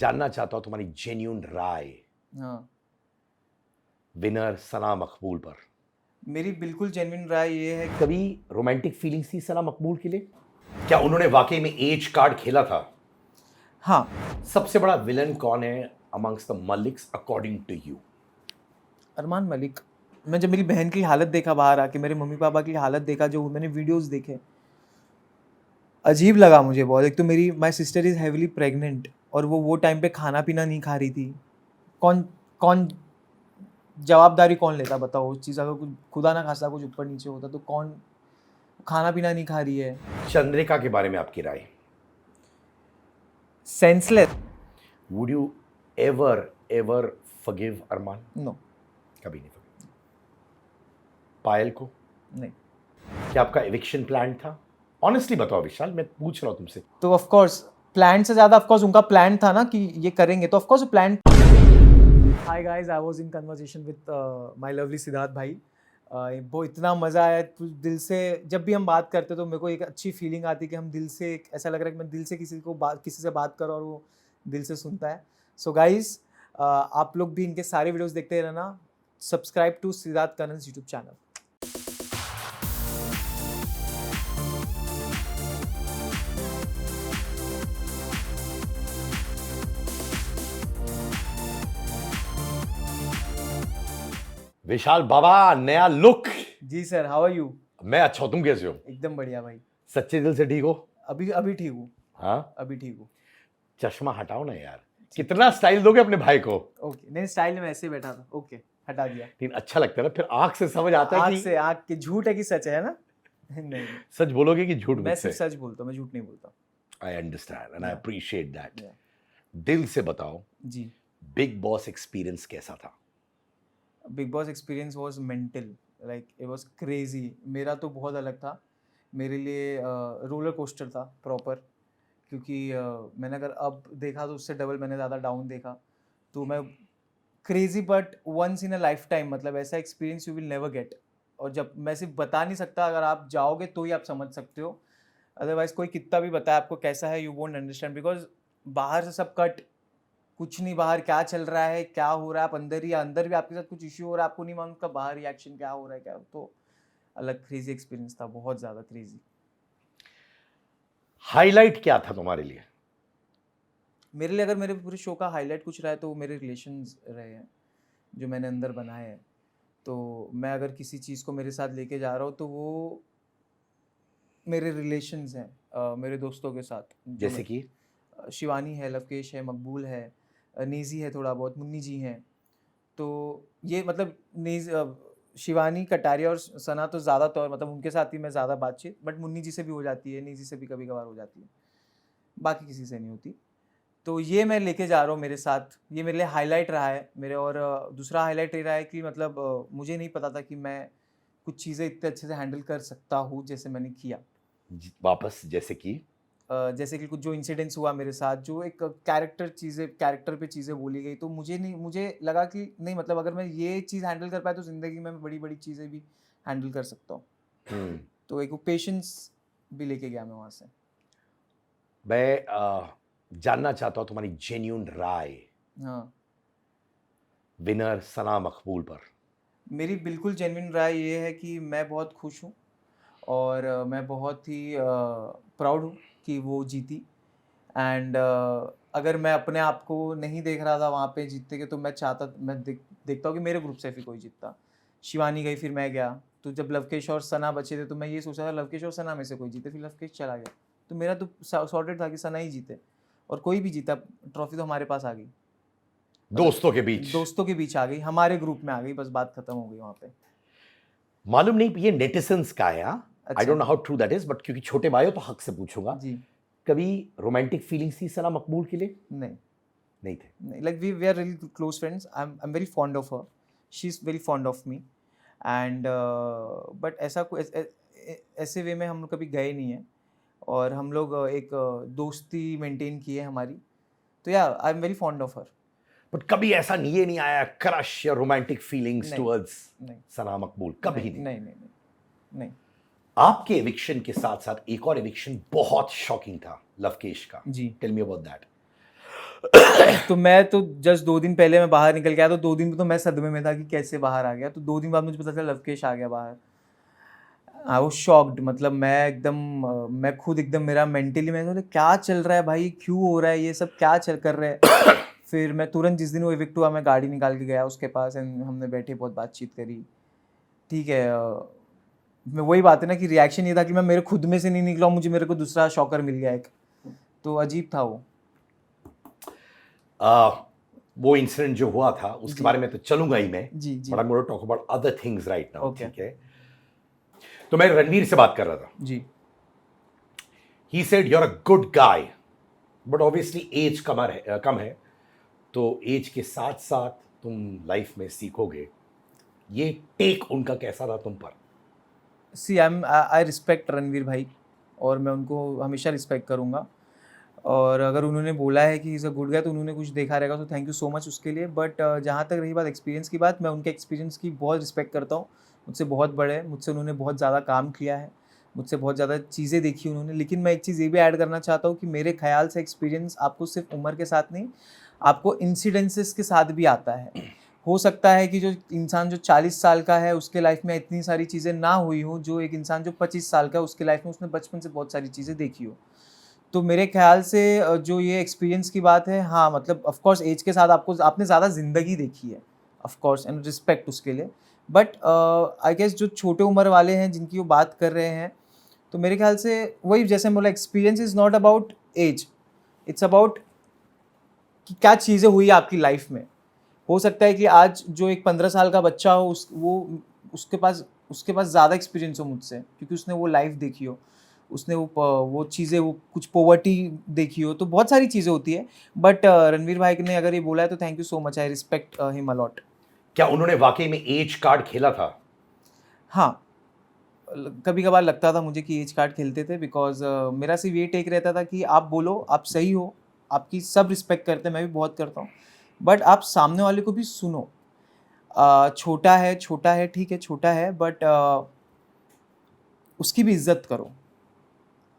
जानना चाहता हूं तुम्हारी जेन्यून राय हाँ, विनर सना मकबूल पर। मेरी बिल्कुल जेन्युइन राय ये है कि कभी रोमांटिक फीलिंग्स थी सना मकबूल के लिए? क्या उन्होंने वाकई में एज कार्ड खेला था? हाँ, सबसे बड़ा विलन कौन है amongst the Maliks according to you? Armaan Malik. मैं जब मेरी बहन की हालत देखा बाहर आके, मेरे मम्मी पापा की हालत देखा, जो मैंने वीडियोस देखे, अजीब लगा मुझे बहुत। एक तो मेरी my sister is heavily pregnant और वो टाइम पे खाना पीना नहीं खा रही थी। कौन कौन जवाबदारी कौन लेता बताओ उस चीज़? अगर कुछ खुदा ना खास्ता कुछ ऊपर नीचे होता तो कौन खाना पीना नहीं खा रही है? चंद्रिका के बारे में आपकी राय? Senseless. Would you ever ever forgive Armaan? No, कभी नहीं फॉरगिव। पायल को? नहीं। क्या आपका एविक्शन प्लान था? ऑनेस्टली बताओ विशाल, मैं पूछ रहा हूं तुमसे। तो ऑफ कोर्स प्लान से ज़्यादा ऑफ कोर्स उनका प्लान था ना कि ये करेंगे, तो of course plan. Hi guys, I was in conversation with my lovely Siddharth भाई। वो इतना मज़ा आया दिल से। जब भी हम बात करते तो मेरे को एक अच्छी फीलिंग आती है कि हम दिल से ऐसा लग रहा है कि मैं दिल से किसी से बात कर रहा हूँ और वो दिल से सुनता है। सो गाइस, आप लोग भी इनके सारे वीडियोस देखते रहना। Subscribe to Siddharth Kannan's YouTube channel. Vishal Baba, नया look. Ji sir, how are you? मैं अच्छा हूं, तुम कैसे हो? एकदम बढ़िया भाई। सच्चे दिल से ठीक हो? अभी अभी ठीक हूँ। हाँ, अभी ठीक हूँ। चश्मा हटाओ ना यार। कितना स्टाइल दोगे अपने भाई को? ओके, नहीं स्टाइल में ऐसे ही बैठा था। ओके, हटा दिया। लेकिन अच्छा लगता है ना, फिर आंख से समझ आता है आँख कि से आँख की झूठ है कि सच है ना? नहीं, सच बोलोगे कि झूठ मैं मुझसे? सिर्फ सच बोलता हूँ, मैं झूठ नहीं बोलता। I understand and I Yeah. Appreciate that. Yeah. दिल से बताओ, जी, बिग बॉस एक्सपीरियंस कैसा था? Big boss experience was mental, like it was crazy. मेरा तो बहुत अलग था। मेरे लिए रोलर कोस्टर था प्रॉपर, क्योंकि मैंने अगर अब देखा तो उससे डबल मैंने ज़्यादा डाउन देखा। तो मैं crazy but once in a lifetime, मतलब ऐसा experience you will never get. और जब मैं सिर्फ बता नहीं सकता, अगर आप जाओगे तो ही आप समझ सकते हो। अदरवाइज कोई कितना भी बताए आपको कैसा है, यू वोंट अंडरस्टैंड, बिकॉज बाहर से सब कट, कुछ नहीं बाहर क्या चल रहा है, क्या हो रहा है, आप अंदर ही अंदर भी आपके साथ कुछ इश्यू हो रहा है, आपको नहीं मालूम का बाहर रिएक्शन क्या हो रहा है क्या। तो अलग क्रेजी एक्सपीरियंस था, बहुत ज़्यादा क्रेजी। हाईलाइट क्या था तुम्हारे लिए? मेरे लिए अगर मेरे पूरे शो का हाईलाइट कुछ रहा है तो वो मेरे रिलेशंस रहे हैं जो मैंने अंदर बनाए हैं। तो मैं अगर किसी चीज़ को मेरे साथ लेके जा रहा हूँ तो वो मेरे रिलेशंस हैं, मेरे दोस्तों के साथ जो जैसे कि? शिवानी है, लवकेश है, मकबूल है, नेज़ी है, थोड़ा बहुत मुन्नी जी हैं। तो ये मतलब शिवानी, कटारिया और सना तो ज़्यादा तौर मतलब उनके साथ ही मैं ज़्यादा बातचीत, बट मुन्नी जी से भी हो जाती है, नेज़ी से भी कभी कभार हो जाती है, बाकी किसी से नहीं होती। तो ये मैं लेके जा रहा हूँ मेरे साथ, ये मेरे लिए हाईलाइट रहा है मेरे। और दूसरा हाईलाइट ये रहा है कि मतलब मुझे नहीं पता था कि मैं कुछ चीज़ें इतने अच्छे से हैंडल कर सकता हूँ जैसे मैंने किया। वापस जैसे कि? जैसे कि कुछ जो इंसिडेंट्स हुआ मेरे साथ, जो एक कैरेक्टर पे चीज़ें बोली गई, तो मुझे लगा कि नहीं, मतलब अगर मैं ये चीज़ हैंडल कर पाया तो ज़िंदगी में मैं बड़ी बड़ी चीज़ें भी हैंडल कर सकता हूँ। तो एक वो पेशेंस भी लेके गया मैं वहाँ से। मैं जानना चाहता हूं तुम्हारी जेन्यून राय हाँ, विनर सना मकबूल पर। मेरी बिल्कुल जेन्युइन राय ये है कि मैं बहुत खुश हूँ और मैं बहुत ही प्राउड हूँ कि वो जीती। एंड अगर मैं अपने आप को नहीं देख रहा था वहाँ पे जीतते के, तो मैं देखता हूँ कि मेरे ग्रुप से भी कोई जीतता। शिवानी गई, फिर मैं गया। तो जब लवकेश और सना बचे थे तो मैं ये सोचा था लवकेश और सना में से कोई जीते, फिर लवकेश चला गया। तो मेरा तो सॉर्टेड था कि सना ही जीते, और कोई भी जीता, ट्रॉफी तो हमारे पास आ गई। दोस्तों के बीच आ गई, हमारे ग्रुप में आ गई, बस बात खत्म हो गई वहाँ पे। मालूम नहीं ये नेटिजन्स का है, आई अच्छा। Don't know how true that is, but क्योंकि छोटे भाई हो तो हक से पूछूंगा। जी। कभी रोमांटिक फीलिंग्स थी सना मकबूल के लिए? नहीं, नहीं थे? like we are really close friends. I'm very fond of her. She's very fond of me. And but ऐसे वे में हम लोग कभी गए नहीं हैं, और हम लोग एक दोस्ती मेंटेन की है हमारी। तो या I am very fond of her. But कभी ऐसा ये नहीं आया क्रश या रोमांटिक फीलिंग्स नहीं, टुवर्ड्स नहीं, सना मकबूल? कभी नहीं, नहीं? नहीं, नहीं, नहीं, नहीं। आपके एविक्शन के साथ साथ एक और एविक्शन बहुत शॉकिंग था, लवकेश का। Ji. Tell me about that. तो मैं तो जस्ट 2 दिन पहले मैं बाहर निकल गया, तो 2 दिन में तो मैं सदमे में था कि कैसे बाहर आ गया। तो 2 दिन बाद मुझे पता चला लवकेश आ गया बाहर। आई वाज शॉक्ड, मतलब मैं एकदम मैं खुद एकदम मेरा मेंटली मैं बोला क्या चल रहा है भाई, क्यों हो रहा है ये सब, क्या चल कर रहा है। फिर मैं तुरंत जिस दिन वो इविक्ट हुआ मैं गाड़ी निकाल के गया उसके पास एंड हमने बैठे बहुत बातचीत करी। ठीक है, मैं वही बात है ना कि रिएक्शन ये था कि मैं मेरे खुद में से नहीं निकला हूँ, मुझे मेरे को दूसरा शॉकर मिल गया एक, तो अजीब था वो। वो इंसिडेंट जो हुआ था उसके बारे में तो चलूंगा ही मैं, ji ji but I am going to talk about other things right now. Okay. ठीक है, तो मैं रणवीर से बात कर रहा था। Ji he said you are a good guy, but obviously age कम है, तो एज के साथ साथ तुम लाइफ में सीखोगे। ये टेक उनका कैसा था तुम पर? सी आई रिस्पेक्ट रणवीर भाई, और मैं उनको हमेशा रिस्पेक्ट करूँगा। और अगर उन्होंने बोला है कि इज़ अ गुड गाय तो उन्होंने कुछ देखा रहेगा, तो थैंक यू सो मच उसके लिए। बट जहाँ तक रही बात एक्सपीरियंस की बात, मैं उनके एक्सपीरियंस की बहुत रिस्पेक्ट करता हूँ। मुझसे बहुत बड़े हैं, मुझसे उन्होंने बहुत ज़्यादा काम किया है, मुझसे बहुत ज़्यादा चीज़ें देखी उन्होंने। लेकिन मैं एक चीज़ ये भी ऐड करना चाहता हूँ कि मेरे ख्याल से एक्सपीरियंस आपको सिर्फ उम्र के साथ नहीं, आपको इंसिडेंसेस के साथ भी आता है। हो सकता है कि जो इंसान जो 40 साल का है उसके लाइफ में इतनी सारी चीज़ें ना हुई हों, जो एक इंसान जो 25 साल का है उसके लाइफ में उसने बचपन से बहुत सारी चीज़ें देखी हो। तो मेरे ख्याल से जो ये एक्सपीरियंस की बात है, हाँ मतलब ऑफ कोर्स एज के साथ आपने ज़्यादा ज़िंदगी देखी है, ऑफ कोर्स, एंड रिस्पेक्ट उसके लिए। बट आई गेस जो छोटे उम्र वाले हैं जिनकी वो बात कर रहे हैं, तो मेरे ख्याल से वही जैसे बोला, experience is not about age, it's about कि क्या चीज़ें हुई आपकी लाइफ में। हो सकता है कि आज जो एक 15 साल का बच्चा हो उसके पास ज़्यादा एक्सपीरियंस हो मुझसे, क्योंकि उसने वो लाइफ देखी हो, उसने वो चीज़ें, वो कुछ पॉवर्टी देखी हो, तो बहुत सारी चीज़ें होती है। बट रणवीर भाई ने अगर ये बोला है तो thank you so much, I respect him a lot. क्या उन्होंने वाकई में एज कार्ड खेला था? हाँ, कभी कभार लगता था मुझे कि एज कार्ड खेलते थे, बिकॉज मेरा सिर्फ ये टेक रहता था कि आप बोलो, आप सही हो, आपकी सब रिस्पेक्ट करते हैं, मैं भी बहुत करता हूँ, बट आप सामने वाले को भी सुनो। छोटा है ठीक है, छोटा है, बट उसकी भी इज्जत करो।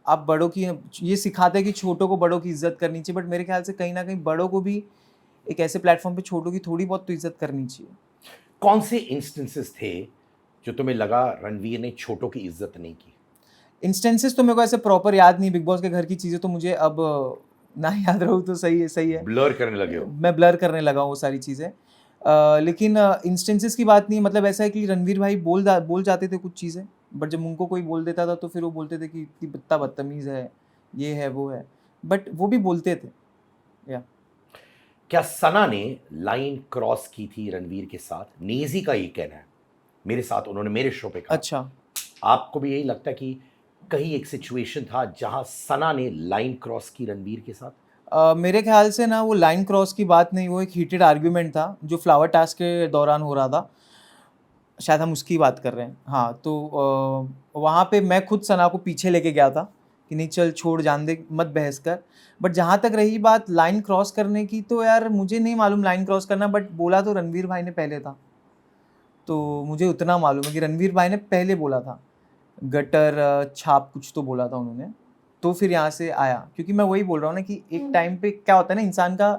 आप बड़ों की, ये सिखाते हैं कि छोटों को बड़ों की इज्जत करनी चाहिए, बट मेरे ख्याल से कहीं ना कहीं बड़ों को भी एक ऐसे प्लेटफॉर्म पे छोटों की थोड़ी बहुत तो इज्जत करनी चाहिए। कौन से इंस्टेंसेस थे जो तुम्हें लगा रणवीर ने छोटों की इज्जत नहीं की? इंस्टेंसेस तो मेरे को ऐसे प्रॉपर याद नहीं, बिग बॉस के घर की चीज़ें तो मुझे अब ना याद रहूँ तो सही है, सही है। ब्लर करने लगे हो? मैं ब्लर करने लगा हूँ वो सारी चीज़ें। लेकिन इंस्टेंसेस की बात नहीं, मतलब ऐसा है कि रणवीर भाई बोल जाते थे कुछ चीज़ें, बट जब उनको कोई बोल देता था तो फिर वो बोलते थे कि इतना बदतमीज़ है, ये है वो है, बट वो भी बोलते थे। या क्या सना ने लाइन क्रॉस की थी रणवीर के साथ? नेजी का ये कहना है, मेरे साथ उन्होंने मेरे शो पे कहा। अच्छा, आपको भी यही लगता है कि कहीं एक सिचुएशन था जहां सना ने लाइन क्रॉस की रणवीर के साथ? मेरे ख्याल से ना वो लाइन क्रॉस की बात नहीं, वो एक हीटेड आर्ग्यूमेंट था जो फ्लावर टास्क के दौरान हो रहा था, शायद हम उसकी बात कर रहे हैं। हाँ, तो वहाँ पे मैं खुद सना को पीछे लेके गया था कि नहीं चल छोड़, जान दे, मत बहस कर। बट जहाँ तक रही बात लाइन क्रॉस करने की, तो यार मुझे नहीं मालूम लाइन क्रॉस करना, बट बोला तो रणवीर भाई ने पहले था, तो मुझे उतना मालूम है कि रणवीर भाई ने पहले बोला था, गटर छाप कुछ तो बोला था उन्होंने, तो फिर यहाँ से आया। क्योंकि मैं वही बोल रहा हूँ ना कि एक टाइम पे क्या होता है ना इंसान का,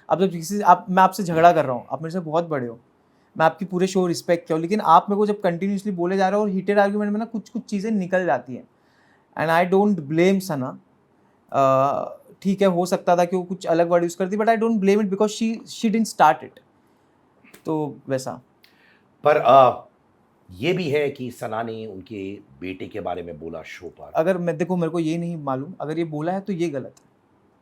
अब जब किसी मैं आपसे झगड़ा कर रहा हूँ, आप मेरे से बहुत बड़े हो, मैं आपकी पूरे शो रिस्पेक्ट किया हूँ, लेकिन आप मेरे को जब कंटिन्यूसली बोले जा रहे हो और हीटेड आर्ग्यूमेंट में ना कुछ कुछ चीज़ें निकल जाती हैं, एंड आई डोंट ब्लेम सना। ठीक है, हो सकता था कि वो कुछ अलग वर्ड यूज़ करती, but I don't blame it because she didn't start it, तो वैसा। पर ये भी है कि सना ने उनके बेटे के बारे में बोला शो पर। अगर मैं देखो, मेरे को ये नहीं मालूम, अगर ये बोला है तो ये गलत है,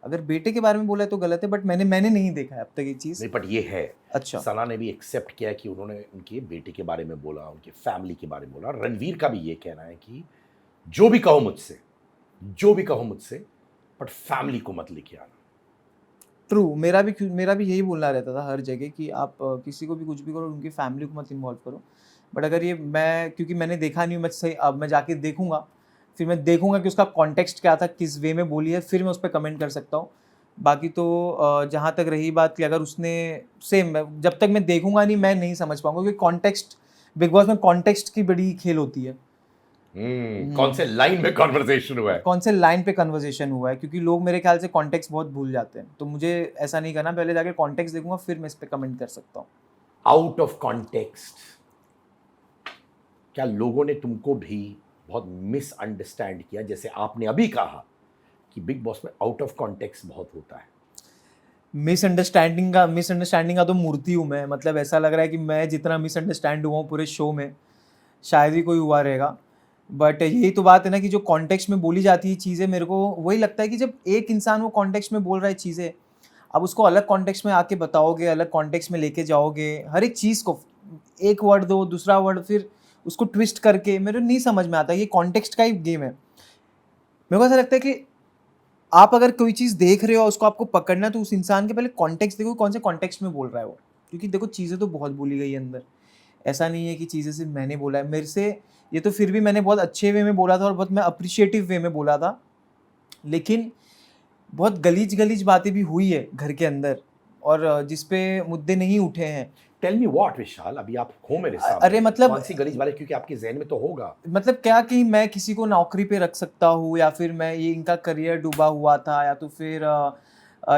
अगर बेटे के बारे में बोला है तो गलत है, बट मैंने नहीं देखा है अब तक ये चीज़। नहीं, बट ये है, अच्छा, सना ने भी एक्सेप्ट किया कि उन्होंने उनके बेटे के बारे में बोला, उनके फैमिली के बारे में बोला। रणवीर का भी ये कहना है कि जो भी कहो मुझसे, बट फैमिली को मत लेके आना। ट्रू, मेरा भी यही बोलना रहता था हर जगह कि आप किसी को भी कुछ भी करो, उनकी फैमिली को मत इन्वॉल्व करो। बट अगर ये क्योंकि मैंने देखा नहीं, मैं सही, अब मैं जाके देखूंगा, फिर मैं देखूंगा कि उसका कॉन्टेक्स्ट क्या था, किस वे में बोली है, फिर मैं उस पर कमेंट कर सकता हूँ। बाकी तो जहाँ तक रही बात कि अगर उसने सेम, जब तक मैं देखूंगा नहीं मैं नहीं समझ पाऊंगा, क्योंकि कॉन्टेक्स्ट, बिग बॉस में कॉन्टेक्स्ट की बड़ी खेल होती है। कौन से लाइन में कॉन्वर्सेशन हुआ है? कौन से लाइन पे कन्वर्सेशन हुआ है, क्योंकि लोग मेरे ख्याल से कॉन्टेक्स्ट बहुत भूल जाते हैं, तो मुझे ऐसा नहीं करना, पहले जाके कॉन्टेक्स्ट देखूंगा फिर मैं इस पे कमेंट कर सकता हूँ। आउट ऑफ कॉन्टेक्स्ट, क्या लोगों ने तुमको भी बहुत मिसअंडरस्टैंड किया? जैसे आपने अभी कहा कि बिग बॉस में आउट ऑफ कॉन्टेक्स्ट बहुत होता है। मिसअंडरस्टैंडिंग का तो मूर्ति हूँ मैं, मतलब ऐसा लग रहा है कि मैं जितना मिसअंडरस्टैंड हुआ हूँ पूरे शो में शायद ही कोई हुआ रहेगा। बट यही तो बात है ना कि जो कॉन्टेक्स्ट में बोली जाती है चीज़ें, मेरे को वही लगता है कि जब एक इंसान वो कॉन्टेक्स्ट में बोल रहा है चीज़ें, अब उसको अलग कॉन्टेक्स्ट में आके बताओगे, अलग कॉन्टेक्स्ट में लेके जाओगे, हर एक चीज़ को एक वर्ड दो, दूसरा वर्ड, फिर उसको ट्विस्ट करके, मेरे नहीं समझ में आता। ये कॉन्टेक्स्ट का ही गेम है। मेरे को ऐसा लगता है कि आप अगर कोई चीज़ देख रहे हो उसको आपको पकड़ना है, तो उस इंसान के पहले कॉन्टेक्स्ट देखो, कौन से कॉन्टेक्स्ट में बोल रहा है वो। क्योंकि देखो चीज़ें तो बहुत बोली गई है अंदर, ऐसा नहीं है कि चीज़ें सिर्फ मैंने बोला है। मेरे से ये तो फिर भी मैंने बहुत अच्छे वे में बोला था और बहुत मैं अप्रिशिएटिव वे में बोला था, लेकिन बहुत गलीज बातें भी हुई है घर के अंदर, और जिस पे मुद्दे नहीं उठे हैं। टेल मी व्हाट विशाल, अभी आप हो मेरे सामने, अरे मतलब कौन सी गलीज वाले? क्योंकि आपके जहन में तो होगा। मतलब क्या कि मैं किसी को नौकरी पे रख सकता हूँ, या फिर मैं ये इनका करियर डूबा हुआ था, या तो फिर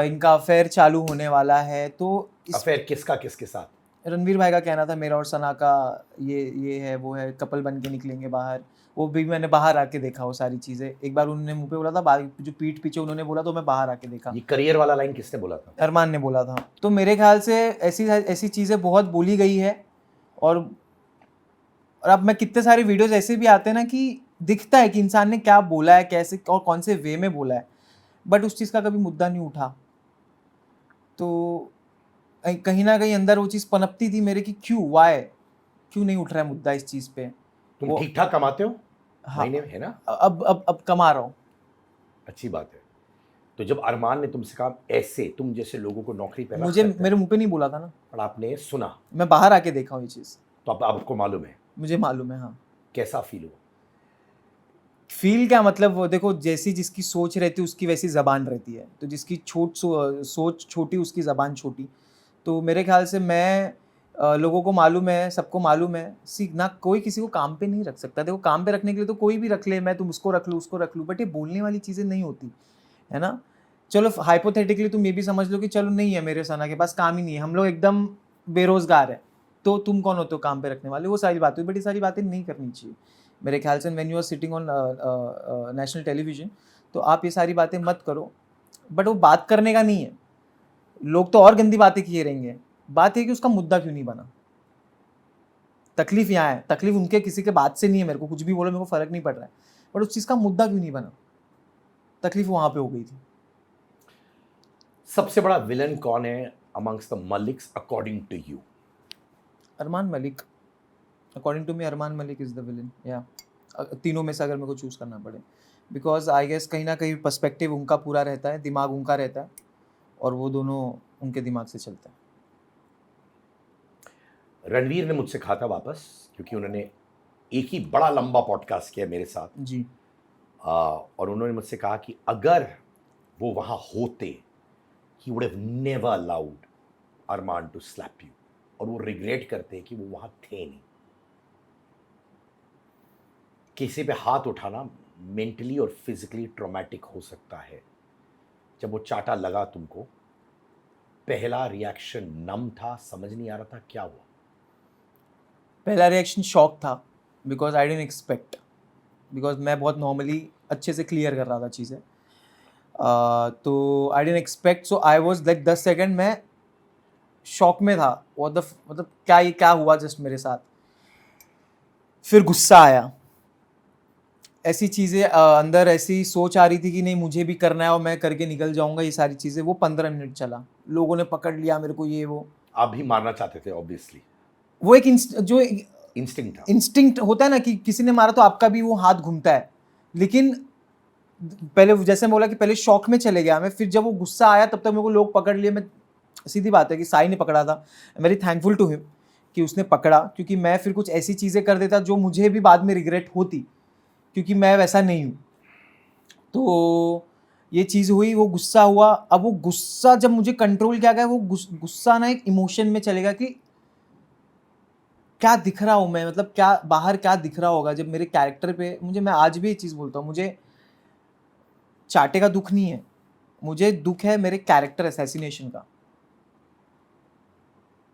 इनका अफेयर चालू होने वाला है, तो अफेयर किसका किसके साथ? रणवीर भाई का कहना था मेरा और सना का ये है वो है, कपल बन के निकलेंगे बाहर। वो भी मैंने बाहर आके देखा वो सारी चीज़ें। एक बार उन्होंने मुंह पे बोला था, जो पीठ पीछे उन्होंने बोला तो मैं बाहर आके देखा। ये करियर वाला लाइन किसने बोला था? अरमान ने बोला था। तो मेरे ख्याल से ऐसी चीज़ें बहुत बोली गई है, और अब मैं कितने सारे वीडियोस ऐसे भी आते हैं ना कि दिखता है कि इंसान ने क्या बोला है, कैसे और कौन से वे में बोला है, बट उस चीज़ का कभी मुद्दा नहीं उठा। तो कहीं ना कहीं अंदर वो चीज़ पनपती थी मेरे कि क्यों नहीं उठ रहा है मुद्दा इस चीज़ पे। तुम ठीक ठाक कमाते हो? हाँ, महीने में, है ना? अब कमा रहा हूँ। अच्छी बात है। तो जब अरमान ने तुमसे कहा ऐसे तुम जैसे लोगों को नौकरी पे रख मुझे सकते हैं, मेरे मुंह पे नहीं बोला था ना, और आपने सुना, मैं बाहर आके देखा हूँ ये चीज़, तो अब आपको मालूम है। मुझे मालूम है। हाँ, कैसा फील हुआ? फील क्या मतलब, वो देखो जैसी जिसकी सोच रहती है उसकी वैसी ज़बान रहती है, तो जिसकी सोच छोटी उसकी ज़बान छोटी। तो मेरे ख्याल से मैं लोगों को मालूम है, सबको मालूम है, ना कोई किसी को काम पे नहीं रख सकता। देखो काम पे रखने के लिए तो कोई भी रख ले, मैं तुम उसको रख लूँ उसको रख लूँ, बट ये बोलने वाली चीज़ें नहीं होती है ना। चलो हाइपोथेटिकली तुम ये भी समझ लो कि चलो नहीं है मेरे सना के पास काम ही नहीं है, हम लोग एकदम बेरोजगार है, तो तुम कौन होते हो काम पे रखने वाले, वो सारी बातें। बट ये सारी बातें नहीं करनी चाहिए मेरे ख्याल से। When you are sitting on national television, तो आप ये सारी बातें मत करो। बट वो बात करने का नहीं है, लोग तो और गंदी बातें किए रहेंगे। बात है कि उसका मुद्दा क्यों नहीं बना। तकलीफ यहाँ है, तकलीफ उनके किसी के बात से नहीं है, मेरे को कुछ भी बोलो मेरे को फर्क नहीं पड़ रहा है, बट उस चीज़ का मुद्दा क्यों नहीं बना, तकलीफ वहाँ पे हो गई थी। सबसे बड़ा विलन कौन है amongst the Maliks according to you? Armaan Malik, according to me Armaan Malik is the villain. या तीनों में से अगर मेरे को चूज़ करना पड़े, बिकॉज आई गेस कहीं ना कहीं पर्सपेक्टिव उनका पूरा रहता है, दिमाग उनका रहता है, और वो दोनों उनके दिमाग से चलते हैं। रणवीर ने मुझसे कहा था वापस, क्योंकि उन्होंने एक ही बड़ा लंबा पॉडकास्ट किया मेरे साथ जी। और उन्होंने मुझसे कहा कि अगर वो वहां होते, he would have never allowed Armaan to slap you, और वो रिग्रेट करते कि वो वहां थे नहीं। किसी पे हाथ उठाना मेंटली और फिजिकली ट्रॉमेटिक हो सकता है। जब वो चाटा लगा तुमको, पहला रिएक्शन नम था, समझ नहीं आ रहा था क्या हुआ? पहला रिएक्शन शॉक था, because I didn't expect, because मैं बहुत नॉर्मली अच्छे से क्लियर कर रहा था चीज़ें, तो I didn't expect. So I was like 10 second मैं शॉक में था, मतलब क्या हुआ जस्ट मेरे साथ। फिर गुस्सा आया, ऐसी चीज़ें अंदर ऐसी सोच आ रही थी कि नहीं मुझे भी करना है और मैं करके निकल जाऊंगा ये सारी चीज़ें। वो 15 मिनट चला, लोगों ने पकड़ लिया मेरे को, ये वो। आप भी मारना चाहते थे ऑब्वियसली? वो एक जो इंस्टिंक्ट था, इंस्टिंक्ट होता है ना कि किसी ने मारा तो आपका भी वो हाथ घूमता है। लेकिन पहले जैसे बोला कि पहले शॉक में चले गया मैं, फिर जब वो गुस्सा आया तब तक मेरे को लोग पकड़ लिए। मैं सीधी बात है कि साई ने पकड़ा था, वेरी थैंकफुल टू हिम कि उसने पकड़ा, क्योंकि मैं फिर कुछ ऐसी चीज़ें कर देता जो मुझे भी बाद में रिग्रेट होती, क्योंकि मैं वैसा नहीं हूँ। तो ये चीज़ हुई, वो गुस्सा हुआ। अब वो गुस्सा जब मुझे कंट्रोल किया गया, वो गुस्सा ना एक इमोशन में चलेगा कि क्या दिख रहा हूँ मैं, मतलब क्या बाहर क्या दिख रहा होगा जब मेरे कैरेक्टर पे मुझे, मैं आज भी ये चीज़ बोलता हूँ, मुझे चाटे का दुख नहीं है, मुझे दुख है मेरे कैरेक्टर असैसिनेशन का।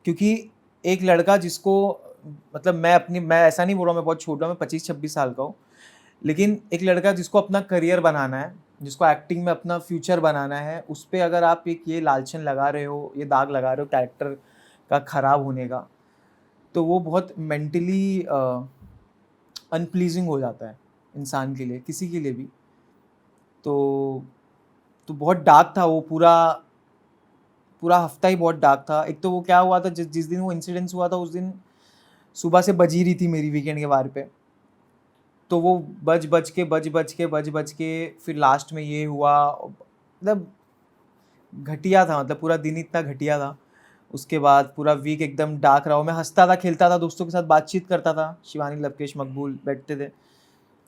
क्योंकि एक लड़का जिसको, मतलब मैं ऐसा नहीं बोल रहा मैं बहुत छोटा हूँ, मैं 25-26 साल का हूँ, लेकिन एक लड़का जिसको अपना करियर बनाना है, जिसको एक्टिंग में अपना फ्यूचर बनाना है, उस पर अगर आप एक ये लालचन लगा रहे हो, ये दाग लगा रहे हो कैरेक्टर का खराब होने का, तो वो बहुत मेंटली अनप्लीजिंग हो जाता है इंसान के लिए, किसी के लिए भी। तो बहुत डार्क था वो पूरा पूरा हफ्ता ही बहुत डार्क था। एक तो वो क्या हुआ था, जिस दिन वो इंसिडेंस हुआ था उस दिन सुबह से बज ही रही थी मेरी वीकेंड के बार पे, तो वो बज के फिर लास्ट में ये हुआ, मतलब घटिया था, मतलब पूरा दिन इतना घटिया था। उसके बाद पूरा वीक एकदम डार्क रहा। मैं हंसता था, खेलता था, दोस्तों के साथ बातचीत करता था, शिवानी, लवकेश, मकबूल बैठते थे,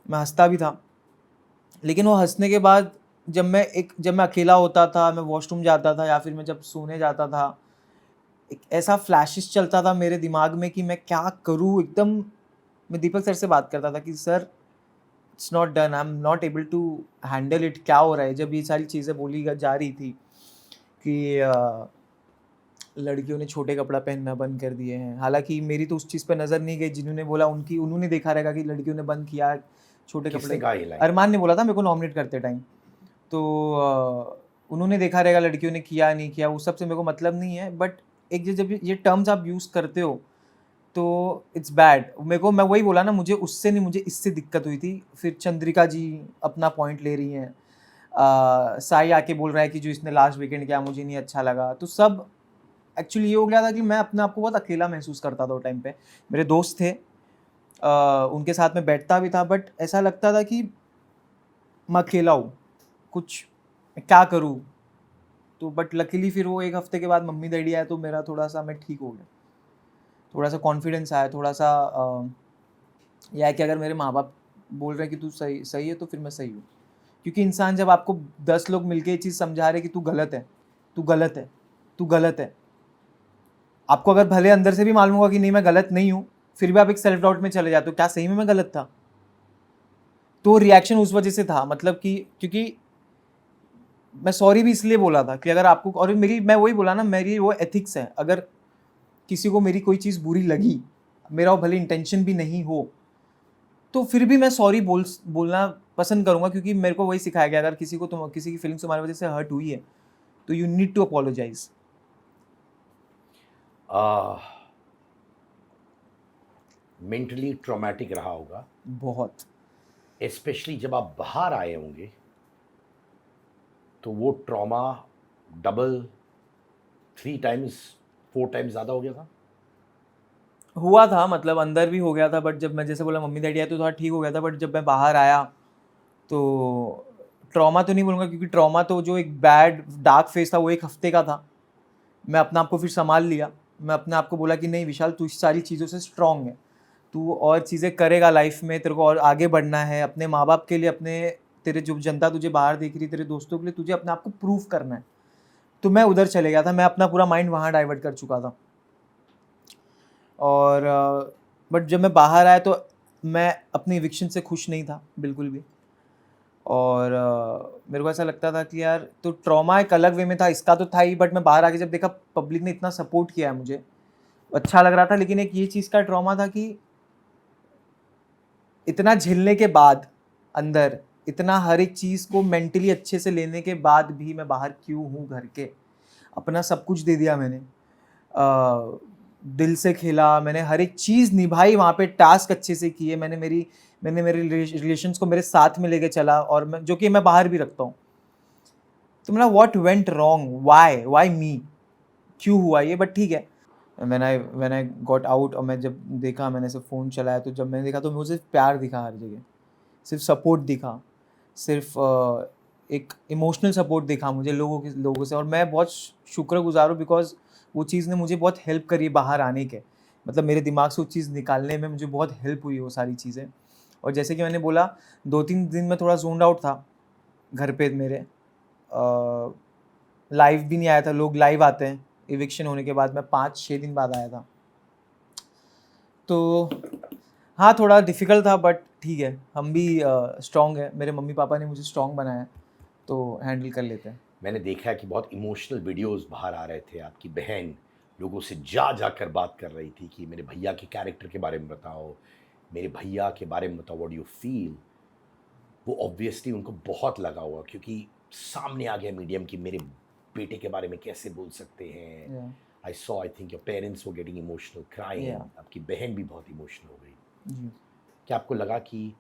मैं हंसता भी था। लेकिन वो हंसने के बाद जब मैं अकेला होता था, मैं वॉशरूम जाता था या फिर मैं जब सोने जाता था, एक ऐसा फ्लैशेस चलता था मेरे दिमाग में कि मैं क्या करूँ एकदम। मैं दीपक सर से बात करता था कि sir it's not done, I am not able to handle it, क्या हो रहा है। जब ये सारी चीज़ें बोली जा रही थी कि लड़कियों ने छोटे कपड़ा पहनना बंद कर दिए हैं, हालांकि मेरी तो उस चीज़ पे नज़र नहीं गई, जिन्होंने बोला उन्होंने देखा रहेगा कि लड़कियों ने बंद किया छोटे किसने कपड़े। कहा ये लाइन? अरमान ने बोला था मेरे को नॉमिनेट करते टाइम, तो उन्होंने देखा रहेगा लड़कियों ने किया नहीं किया, उस सब से मेरे को मतलब नहीं है। बट एक जब ये टर्म्स आप यूज़ करते हो तो इट्स बैड। मेरे को, मैं वही बोला ना, मुझे उससे नहीं, मुझे इससे दिक्कत हुई थी। फिर चंद्रिका जी अपना पॉइंट ले रही हैं, साई आके बोल रहा है कि जो इसने लास्ट वीकेंड किया मुझे नहीं अच्छा लगा। तो सब एक्चुअली ये हो गया था कि मैं अपने आप को बहुत अकेला महसूस करता था वो टाइम पे। मेरे दोस्त थे, उनके साथ में बैठता भी था, बट ऐसा लगता था कि मैं अकेला हूँ, कुछ क्या करूँ। तो बट लकीली फिर वो एक हफ्ते के बाद मम्मी डैडी आए तो मेरा थोड़ा सा मैं ठीक हो गया, थोड़ा सा कॉन्फिडेंस आया, थोड़ा सा यह है कि अगर मेरे माँ बाप बोल रहे हैं कि तू सही सही है तो फिर मैं सही हूँ। क्योंकि इंसान, जब आपको 10 लोग मिलके ये चीज़ समझा रहे कि तू गलत है, तू गलत है, तू गलत है, आपको अगर भले अंदर से भी मालूम होगा कि नहीं मैं गलत नहीं हूँ, फिर भी आप एक सेल्फ डाउट में चले जाते हो, क्या सही में मैं गलत था। तो रिएक्शन उस वजह से था, मतलब कि क्योंकि मैं सॉरी भी इसलिए बोला था कि अगर आपको, और मैं वही बोला ना, मेरी वो एथिक्स है, अगर किसी को मेरी कोई चीज़ बुरी लगी, मेरा वो भले इंटेंशन भी नहीं हो, तो फिर भी मैं सॉरी बोलना पसंद करूंगा। क्योंकि मेरे को वही सिखाया गया, अगर किसी की फीलिंग्स तुम्हारी वजह से हर्ट हुई है तो you need to apologise. Mentally traumatic रहा होगा, बहुत। स्पेशली जब आप बाहर आए होंगे, तो वो ट्रॉमा डबल, 3 टाइम्स, 4 टाइम्स ज़्यादा हो गया था। हुआ था, मतलब अंदर भी हो गया था, बट जब मैं जैसे बोला मम्मी डैडी आए तो थोड़ा ठीक हो गया था। बट जब मैं बाहर आया तो ट्रॉमा तो नहीं बोलूँगा, क्योंकि ट्रॉमा तो जो एक बैड डार्क फेस था वो एक हफ्ते का था। मैं अपने आप को फिर संभाल लिया, मैं अपने आप को बोला कि नहीं विशाल, तू इस सारी चीज़ों से स्ट्रांग है, तू और चीज़ें करेगा लाइफ में, तेरे को और आगे बढ़ना है, अपने माँ बाप के लिए, अपने तेरे जो जनता तुझे बाहर देख रही, तेरे दोस्तों के लिए तुझे अपने आप को प्रूव करना है। तो मैं उधर चले गया था, मैं अपना पूरा माइंड वहाँ डाइवर्ट कर चुका था। और बट जब मैं बाहर आया तो मैं अपनी इविक्शन से खुश नहीं था बिल्कुल भी। और मेरे को ऐसा लगता था कि यार, तो ट्रॉमा एक अलग वे में था, इसका तो था ही, बट मैं बाहर आके जब देखा पब्लिक ने इतना सपोर्ट किया है मुझे, अच्छा लग रहा था। लेकिन एक ये चीज़ का ट्रॉमा था कि इतना झेलने के बाद, अंदर इतना हर एक चीज़ को मेंटली अच्छे से लेने के बाद भी मैं बाहर क्यों हूँ घर के। अपना सब कुछ दे दिया मैंने, दिल से खेला मैंने, हर एक चीज़ निभाई वहाँ पे, टास्क अच्छे से किए मैंने, मैंने मेरे रिलेशंस को मेरे साथ में लेके चला, और मैं जो कि मैं बाहर भी रखता हूँ। तो मेरा what went wrong, why me, क्यों हुआ ये। बट ठीक है, व्हेन आई गॉट आउट, और मैं जब देखा, मैंने सिर्फ फ़ोन चलाया, तो जब मैंने देखा तो मुझे प्यार दिखा हर जगह, सिर्फ सपोर्ट दिखा, सिर्फ एक इमोशनल सपोर्ट दिखा मुझे लोगों से। और मैं बहुत शुक्रगुजार हूँ, बिकॉज वो चीज़ ने मुझे बहुत हेल्प करी बाहर आने के, मतलब मेरे दिमाग से वो चीज़ निकालने में मुझे बहुत हेल्प हुई वो सारी चीज़ें। और जैसे कि मैंने बोला, 2-3 दिन में थोड़ा जोन्ड आउट था घर पे मेरे, लाइव भी नहीं आया था, लोग लाइव आते हैं इविक्शन होने के बाद, मैं 5-6 दिन बाद आया था। तो हाँ, थोड़ा डिफ़िकल्ट था बट ठीक है, हम भी स्ट्रॉन्ग है, मेरे मम्मी पापा ने मुझे स्ट्रॉन्ग बनाया है, तो हैंडल कर लेते हैं। मैंने देखा है कि बहुत इमोशनल वीडियोस बाहर आ रहे थे, आपकी बहन लोगों से जा जाकर बात कर रही थी कि मेरे भैया के कैरेक्टर के बारे में बताओ, मेरे भैया के बारे में बताओ, व्हाट यू फील। वो ऑब्वियसली उनको बहुत लगा हुआ, क्योंकि सामने आ गया मीडियम कि मेरे बेटे के बारे में कैसे बोल सकते हैं। या I saw, I think your parents were getting emotional crying, या आपकी बहन भी बहुत इमोशनल हो गई। जी। क्या आपको लगा कि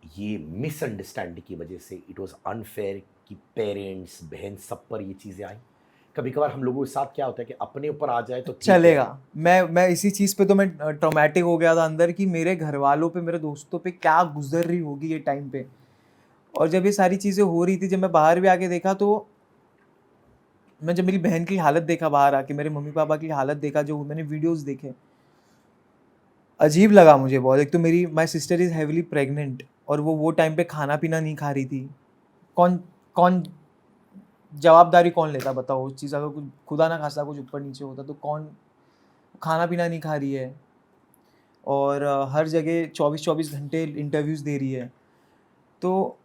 ये मिसअंडरस्टैंडिंग की वजह से इट वाज अनफेयर कि पेरेंट्स बहन सब पर ये चीज़ें आई? कभी कभार हम लोगों के साथ क्या होता है कि अपने ऊपर आ जाए तो ठीक है। चलेगा, मैं इसी चीज़ पे तो मैं ट्रॉमेटिक हो गया था अंदर कि मेरे घरवालों पे, मेरे दोस्तों पे क्या गुज़र रही होगी ये टाइम पे। और जब ये सारी चीज़ें हो रही थी, जब मैं बाहर भी आके देखा, तो मैं जब मेरी बहन की हालत देखा बाहर आके, मेरे मम्मी पापा की हालत देखा, जो मैंने वीडियोज़ देखे, अजीब लगा मुझे बहुत। एक तो मेरी my sister is heavily pregnant और वो टाइम पे खाना-पीना नहीं खा रही थी। कौन कौन जवाबदारी कौन लेता बताओ उस चीज़, अगर कुछ खुदा ना खास्ता कुछ ऊपर-नीचे होता तो कौन, खाना-पीना नहीं खा रही है और हर जगह 24-24 घंटे इंटरव्यूज़ दे रही है। तो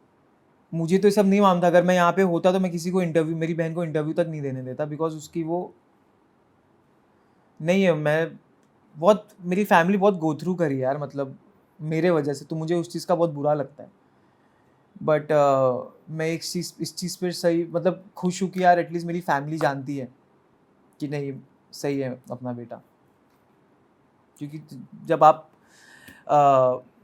मुझे तो ये सब नहीं मालूम था, अगर मैं यहाँ पे होता तो मैं किसी को इंटरव्यू, मेरी बहन को इंटरव्यू तक नहीं देने देता, बिकॉज़ उसकी वो नहीं है। बहुत मेरी फैमिली बहुत गो थ्रू करी है यार, मतलब मेरे वजह से, तो मुझे उस चीज़ का बहुत बुरा लगता है। बट मैं इस चीज़ पे सही, मतलब खुश हूँ कि यार एटलीस्ट मेरी फैमिली जानती है कि नहीं, सही है अपना बेटा। क्योंकि जब आप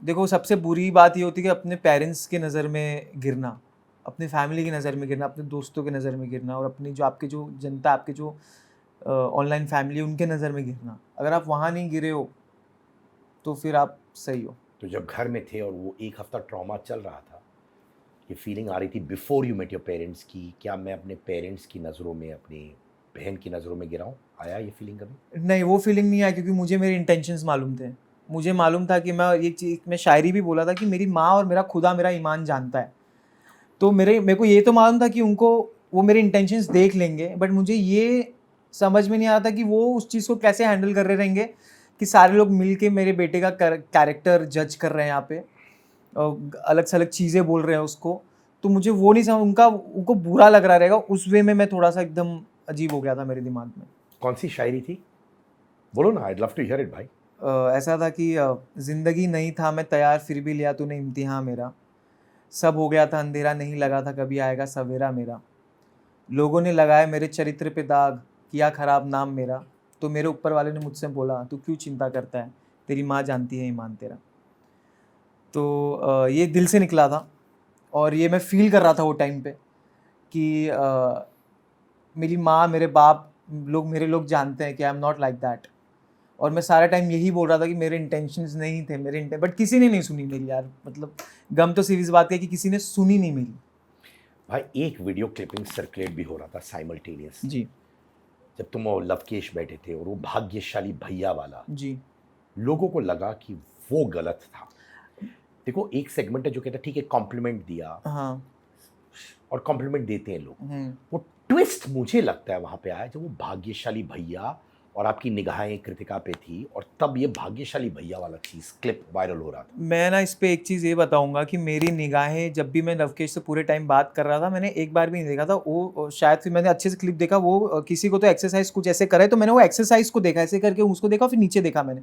देखो, सबसे बुरी बात ये होती है कि अपने पेरेंट्स के नज़र में गिरना, अपनी फैमिली की नज़र में गिरना, अपने दोस्तों के नज़र में गिरना और अपनी जो आपके जो जनता, आपके जो ऑनलाइन फैमिली, उनके नज़र में गिरना। अगर आप वहाँ नहीं गिरे हो तो फिर आप सही हो। तो जब घर में थे और वो एक हफ्ता ट्रॉमा चल रहा था, ये फीलिंग आ रही थी before you met your parents की क्या मैं अपने पेरेंट्स की नज़रों में, अपनी बहन की नज़रों में गिरा हूँ? आया ये फीलिंग कभी? नहीं, वो फीलिंग नहीं आई, क्योंकि मुझे मेरे इंटेंशंस मालूम थे। मुझे मालूम था कि मैं शायरी भी बोला था कि मेरी माँ और मेरा खुदा मेरा ईमान जानता है। तो मेरे को ये तो मालूम था कि उनको, वो मेरे इंटेंशंस देख लेंगे, बट मुझे ये समझ में नहीं आ रहा था कि वो उस चीज़ को कैसे हैंडल कर रहे रहेंगे कि सारे लोग मिल के मेरे बेटे का कैरेक्टर जज कर रहे हैं यहाँ पे और अलग से अलग चीज़ें बोल रहे हैं उसको। तो मुझे वो नहीं समझ, उनको बुरा लग रहा रहेगा उस वे में। मैं थोड़ा सा एकदम अजीब हो गया था मेरे दिमाग में। कौन सी शायरी थी? बोलो ना, I love to hear it भाई। ऐसा था कि ज़िंदगी नहीं था मैं तैयार, फिर भी लिया तूने इम्तिहान मेरा। सब हो गया था अंधेरा, नहीं लगा था कभी आएगा सवेरा मेरा। लोगों ने लगाया मेरे चरित्र पे दाग, किया खराब नाम मेरा। तो मेरे ऊपर वाले ने मुझसे बोला, तू क्यों चिंता करता है, तेरी माँ जानती है ईमान तेरा। तो ये दिल से निकला था और ये मैं फ़ील कर रहा था वो टाइम पे कि मेरी माँ, मेरे बाप, मेरे लोग जानते हैं कि आई एम नॉट लाइक दैट। और मैं सारा टाइम यही बोल रहा था कि मेरे इंटेंशंस नहीं थे, बट किसी ने नहीं सुनी मेरी यार। मतलब गम तो सीरियस बात है कि किसी ने सुनी नहीं मेरी। भाई एक वीडियो क्लिपिंग सर्कुलेट भी हो रहा था साइमल्टेनियस, जी जब तुम और लवकेश बैठे थे और वो भाग्यशाली भैया वाला, जी लोगों को लगा कि वो गलत था। देखो, एक सेगमेंट है जो कहता है ठीक है, कॉम्प्लीमेंट दिया, हाँ। और कॉम्प्लीमेंट देते हैं लोग। वो ट्विस्ट मुझे लगता है वहां पे आया जब वो भाग्यशाली भैया और आपकी निगाहें कृतिका पे थी, और तब ये भाग्यशाली भैया वाला चीज क्लिप वायरल हो रहा था। मैं ना इस पे एक चीज़ ये बताऊंगा कि मेरी निगाहें, जब भी मैं लवकेश से पूरे टाइम बात कर रहा था, मैंने एक बार भी नहीं देखा था वो। शायद फिर मैंने अच्छे से क्लिप देखा, वो किसी को तो एक्सरसाइज कुछ ऐसे करे, तो मैंने वो एक्सरसाइज को देखा, ऐसे करके उसको देखा, फिर नीचे देखा मैंने।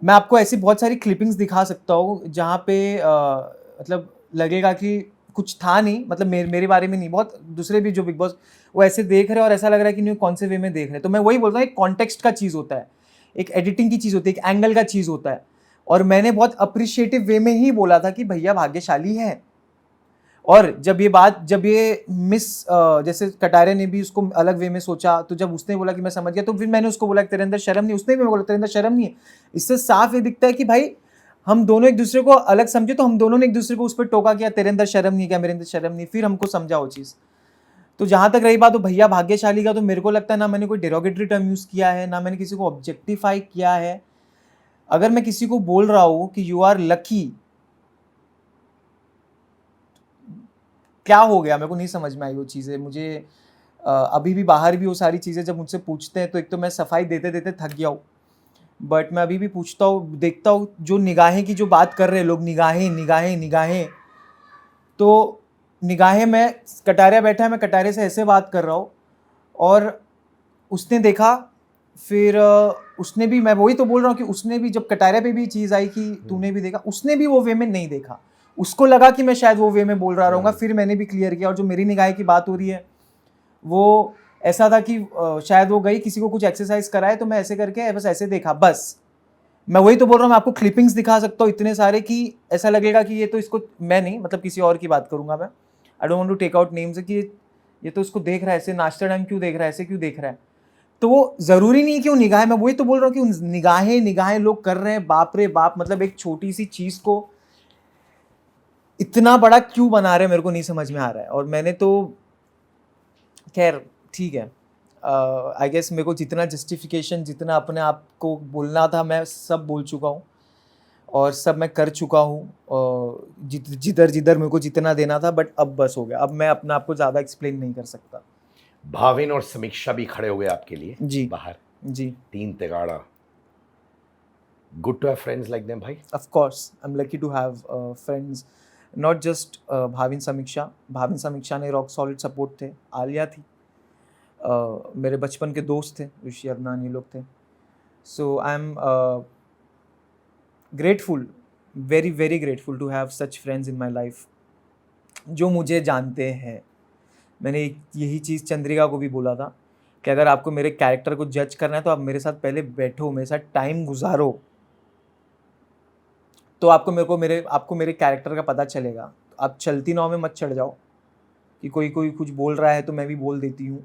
मैं आपको ऐसी बहुत सारी क्लिपिंग्स दिखा सकता हूँ जहाँ पे मतलब लगेगा कि कुछ था नहीं, मतलब मेरे बारे में नहीं, बहुत दूसरे भी जो बिग बॉस वो ऐसे देख रहे हैं और ऐसा लग रहा है कि नहीं कौन से वे में देख रहे हैं। तो मैं वही बोल रहा हूँ, एक कॉन्टेक्स्ट का चीज़ होता है, एक एडिटिंग की चीज़ होती है, एक एंगल का चीज़ होता है। और मैंने बहुत अप्रिशिएटिव वे में ही बोला था कि भैया भाग्यशाली है। और जब ये जैसे कटारे ने भी उसको अलग वे में सोचा, तो जब उसने बोला कि मैं समझ गया, तो फिर मैंने उसको बोला कि तेरे अंदर शर्म नहीं, उसने भी बोला तेरे अंदर शर्म नहीं है। इससे साफ ये दिखता है कि भाई हम दोनों एक दूसरे को अलग समझे, तो हम दोनों ने एक दूसरे को उस पर टोका किया, तेरे अंदर शर्म नहीं, क्या मेरे अंदर शर्म नहीं, फिर हमको समझा वो चीज़। तो जहां तक रही बात वो भैया भाग्यशाली का, तो मेरे को लगता है ना मैंने कोई डेरोगेटरी टर्म यूज़ किया है, ना मैंने किसी को ऑब्जेक्टिफाई किया है। अगर मैं किसी को बोल रहा हूँ कि यू आर लकी, क्या हो गया, मेरे को नहीं समझ में आई वो चीज़ें। मुझे अभी भी बाहर भी वो सारी चीज़ें जब मुझसे पूछते हैं, तो एक तो मैं सफाई देते देते थक गया हूँ। बट मैं अभी भी पूछता हूँ, देखता हूँ जो निगाहें की जो बात कर रहे हैं लोग, निगाहें निगाहें निगाहें, तो निगाहें, मैं कटारिया बैठा है, मैं कटारे से ऐसे बात कर रहा हूँ और उसने देखा, फिर उसने भी, मैं वही तो बोल रहा हूँ कि उसने भी, जब कटारिया पे भी चीज़ आई कि तूने भी देखा, उसने भी वो वे में नहीं देखा, उसको लगा कि मैं शायद वो वे में बोल रहा रहूँगा, फिर मैंने भी क्लियर किया। और जो मेरी निगाहें की बात हो रही है वो ऐसा था कि शायद वो गई किसी को कुछ एक्सरसाइज कराए, तो मैं ऐसे करके बस ऐसे देखा, बस। मैं वही तो बोल रहा हूँ, मैं आपको क्लिपिंग्स दिखा सकता हूँ इतने सारे कि ऐसा लगेगा कि ये तो इसको, मैं नहीं, मतलब किसी और की बात करूंगा मैं, I don't want to take out names, कि ये तो इसको देख रहा है ऐसे, नाश्ते टाइम क्यों देख रहा है ऐसे, क्यों देख रहा है। तो वो जरूरी नहीं है कि वो निगाहें, मैं वही तो बोल रहा हूँ कि उन निगाहें निगाहें लोग कर रहे हैं, बाप रे बाप, मतलब एक छोटी सी चीज को इतना बड़ा क्यों बना रहे हैं, मेरे को नहीं समझ में आ रहा है। और मैंने तो, खैर ठीक है, आई गेस मेरे को जितना जस्टिफिकेशन, जितना अपने आप को बोलना था, मैं सब बोल चुका हूँ और सब मैं कर चुका हूँ, जिधर जिधर मेरे को जितना देना था, बट अब बस हो गया, अब मैं अपने आप को ज़्यादा एक्सप्लेन नहीं कर सकता। भाविन और समीक्षा भी खड़े हो गए आपके लिए जी बाहर, जी, 3 तिगाड़ा। Good to have friends like them भाई। Of course I am lucky to have friends, not just Bhavin Sameeksha. Bhavin समीक्षा ने रॉक सॉलिड सपोर्ट थे, आलिया थी, मेरे बचपन के दोस्त थे ऋषि अदनान, ये लोग थे। So I am grateful, very very grateful to have such friends in my life जो मुझे जानते हैं। मैंने यही चीज़ चंद्रिका को भी बोला था कि अगर आपको मेरे कैरेक्टर को जज करना है तो आप मेरे साथ पहले बैठो, मेरे साथ टाइम गुजारो, तो आपको मेरे कैरेक्टर का पता चलेगा। आप चलती नाव में मत चढ़ जाओ कि कोई कोई कुछ बोल रहा है तो मैं भी बोल देती हूँ।